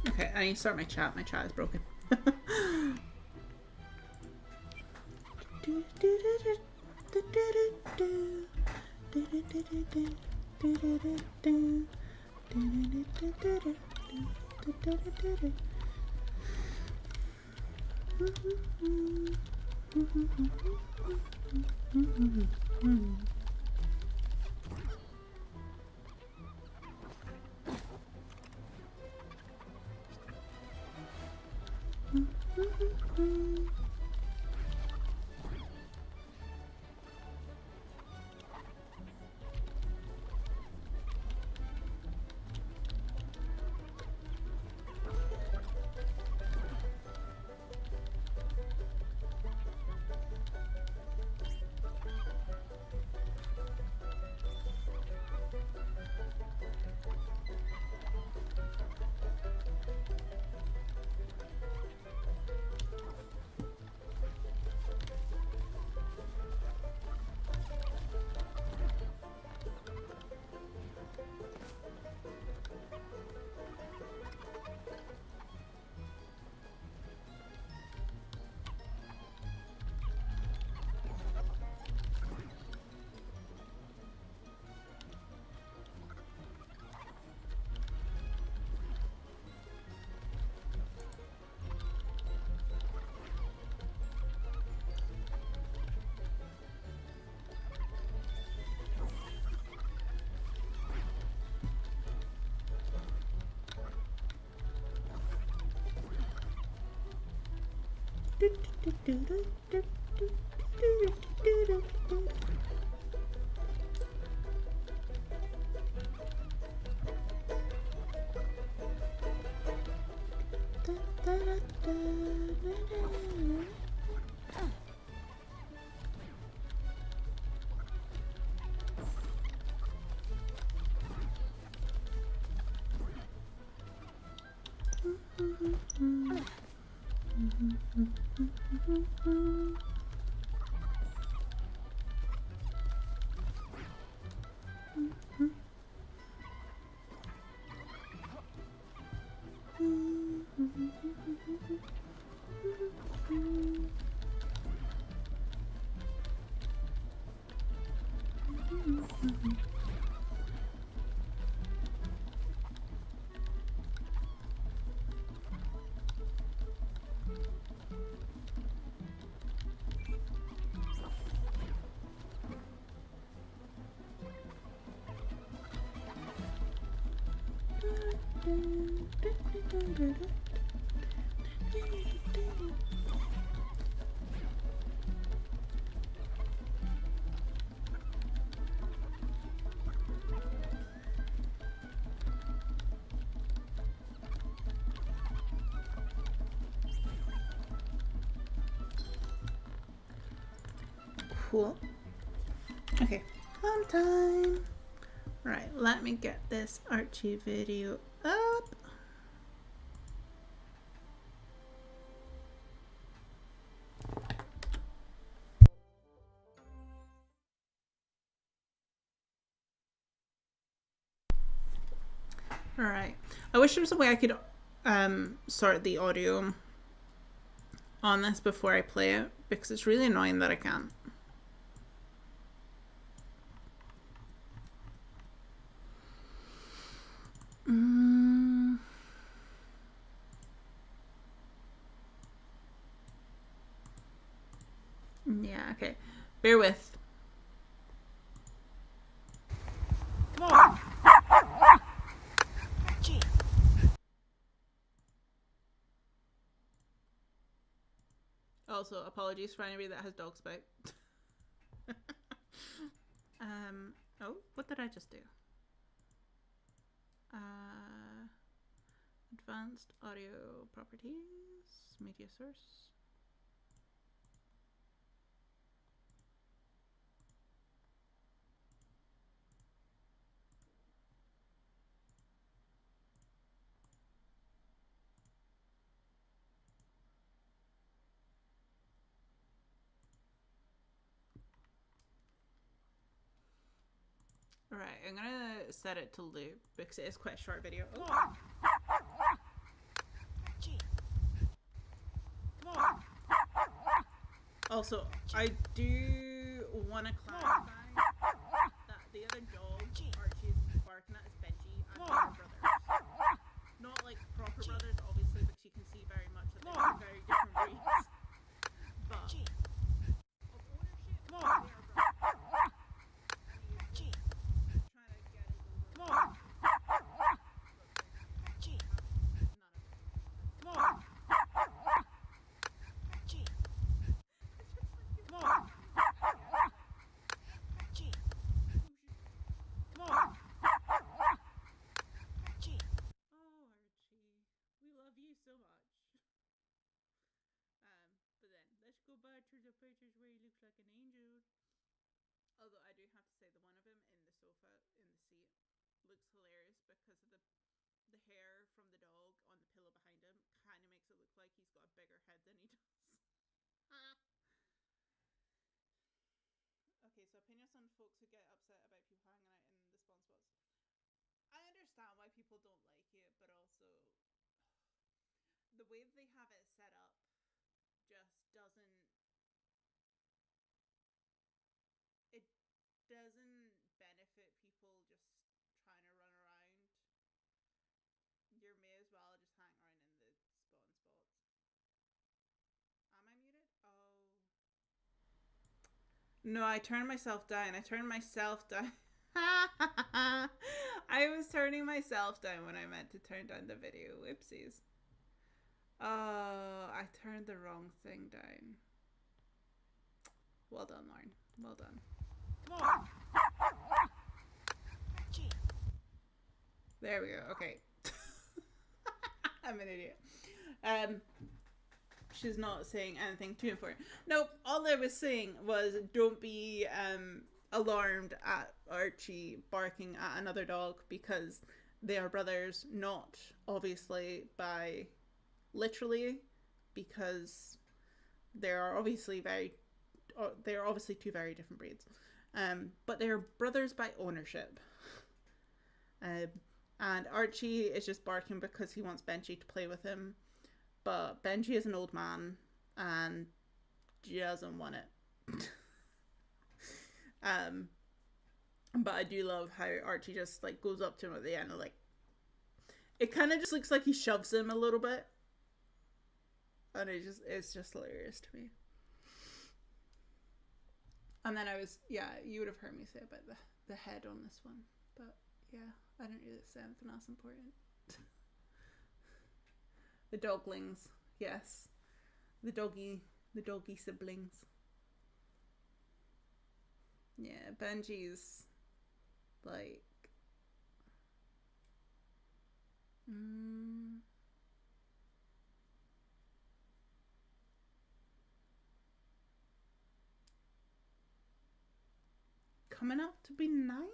Okay, I need to start my chat. My chat is broken. Cool. Okay, home time. Right, let me get this Archie video up. Alright, I wish there was a way I could sort the audio on this before I play it, because it's really annoying that I can't. Yeah, okay. Bear with. Come on! Also, apologies for anybody that has dogs about. Oh, what did I just do? Advanced audio properties, media source. Alright, I'm gonna set it to loop because it is quite a short video. Oh. Also, I do want to clarify that the other dog Archie's barking at is Benji and they are brothers. Not like proper brothers, obviously, because you can see very much that they're very different breeds. But of ownership, they are brothers. And he is just trying to get his older brother. So much. But then let's go back to the pictures where he looks like an angel. Although I do have to say the one of him in the sofa in the seat looks hilarious because of the hair from the dog on the pillow behind him kind of makes it look like he's got a bigger head than he does. Okay, so opinions on folks who get upset about people hanging out in the spawn spots. I understand why people don't like it, but also the way that they have it set up just doesn't benefit people just trying to run around. You may as well just hang around in the spawn spots. Am I muted? Oh. No, I turned myself down. I was turning myself down when I meant to turn down the video. Whoopsies. Oh, I turned the wrong thing down. Well done, Lauren. Well done. There we go. Okay. I'm an idiot. She's not saying anything too important. Nope. All I was saying was don't be alarmed at Archie barking at another dog because they are brothers, not obviously by literally, because there are obviously two very different breeds. But they're brothers by ownership. And Archie is just barking because he wants Benji to play with him. But Benji is an old man and doesn't want it. But I do love how Archie just like goes up to him at the end and like it kind of just looks like he shoves him a little bit. And it's just hilarious to me. And then you would have heard me say about the head on this one. But yeah, I didn't really say anything else important. The doglings, yes. The doggy siblings. Yeah, Benji's like coming up to be 9?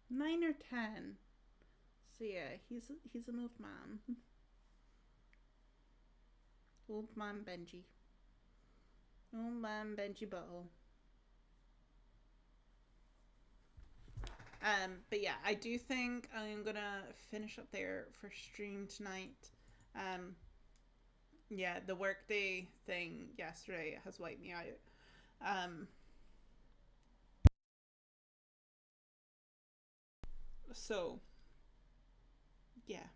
9 or 10. So yeah, he's an old man. Old man Benji. Old man Benji Butthole. But yeah, I do think I'm gonna finish up there for stream tonight. Yeah, the workday thing yesterday has wiped me out. So yeah.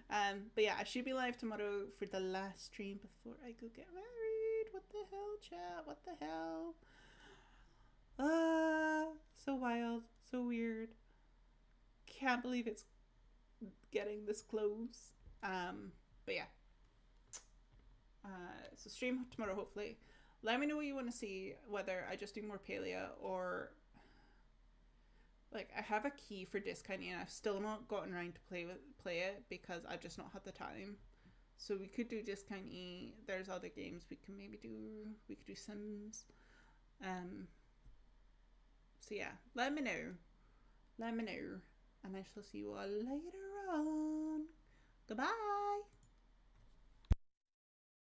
But yeah, I should be live tomorrow for the last stream before I go get married. What the hell, chat? What the hell? So wild, so weird. Can't believe it's getting this close. But yeah. So stream tomorrow, hopefully. Let me know what you want to see, whether I just do more Palia or like I have a key for discounting and I've still not gotten around to play it because I've just not had the time. So we could do discount E. There's other games we can maybe do. We could do Sims. So yeah, let me know. Let me know. And I shall see you all later on. Goodbye.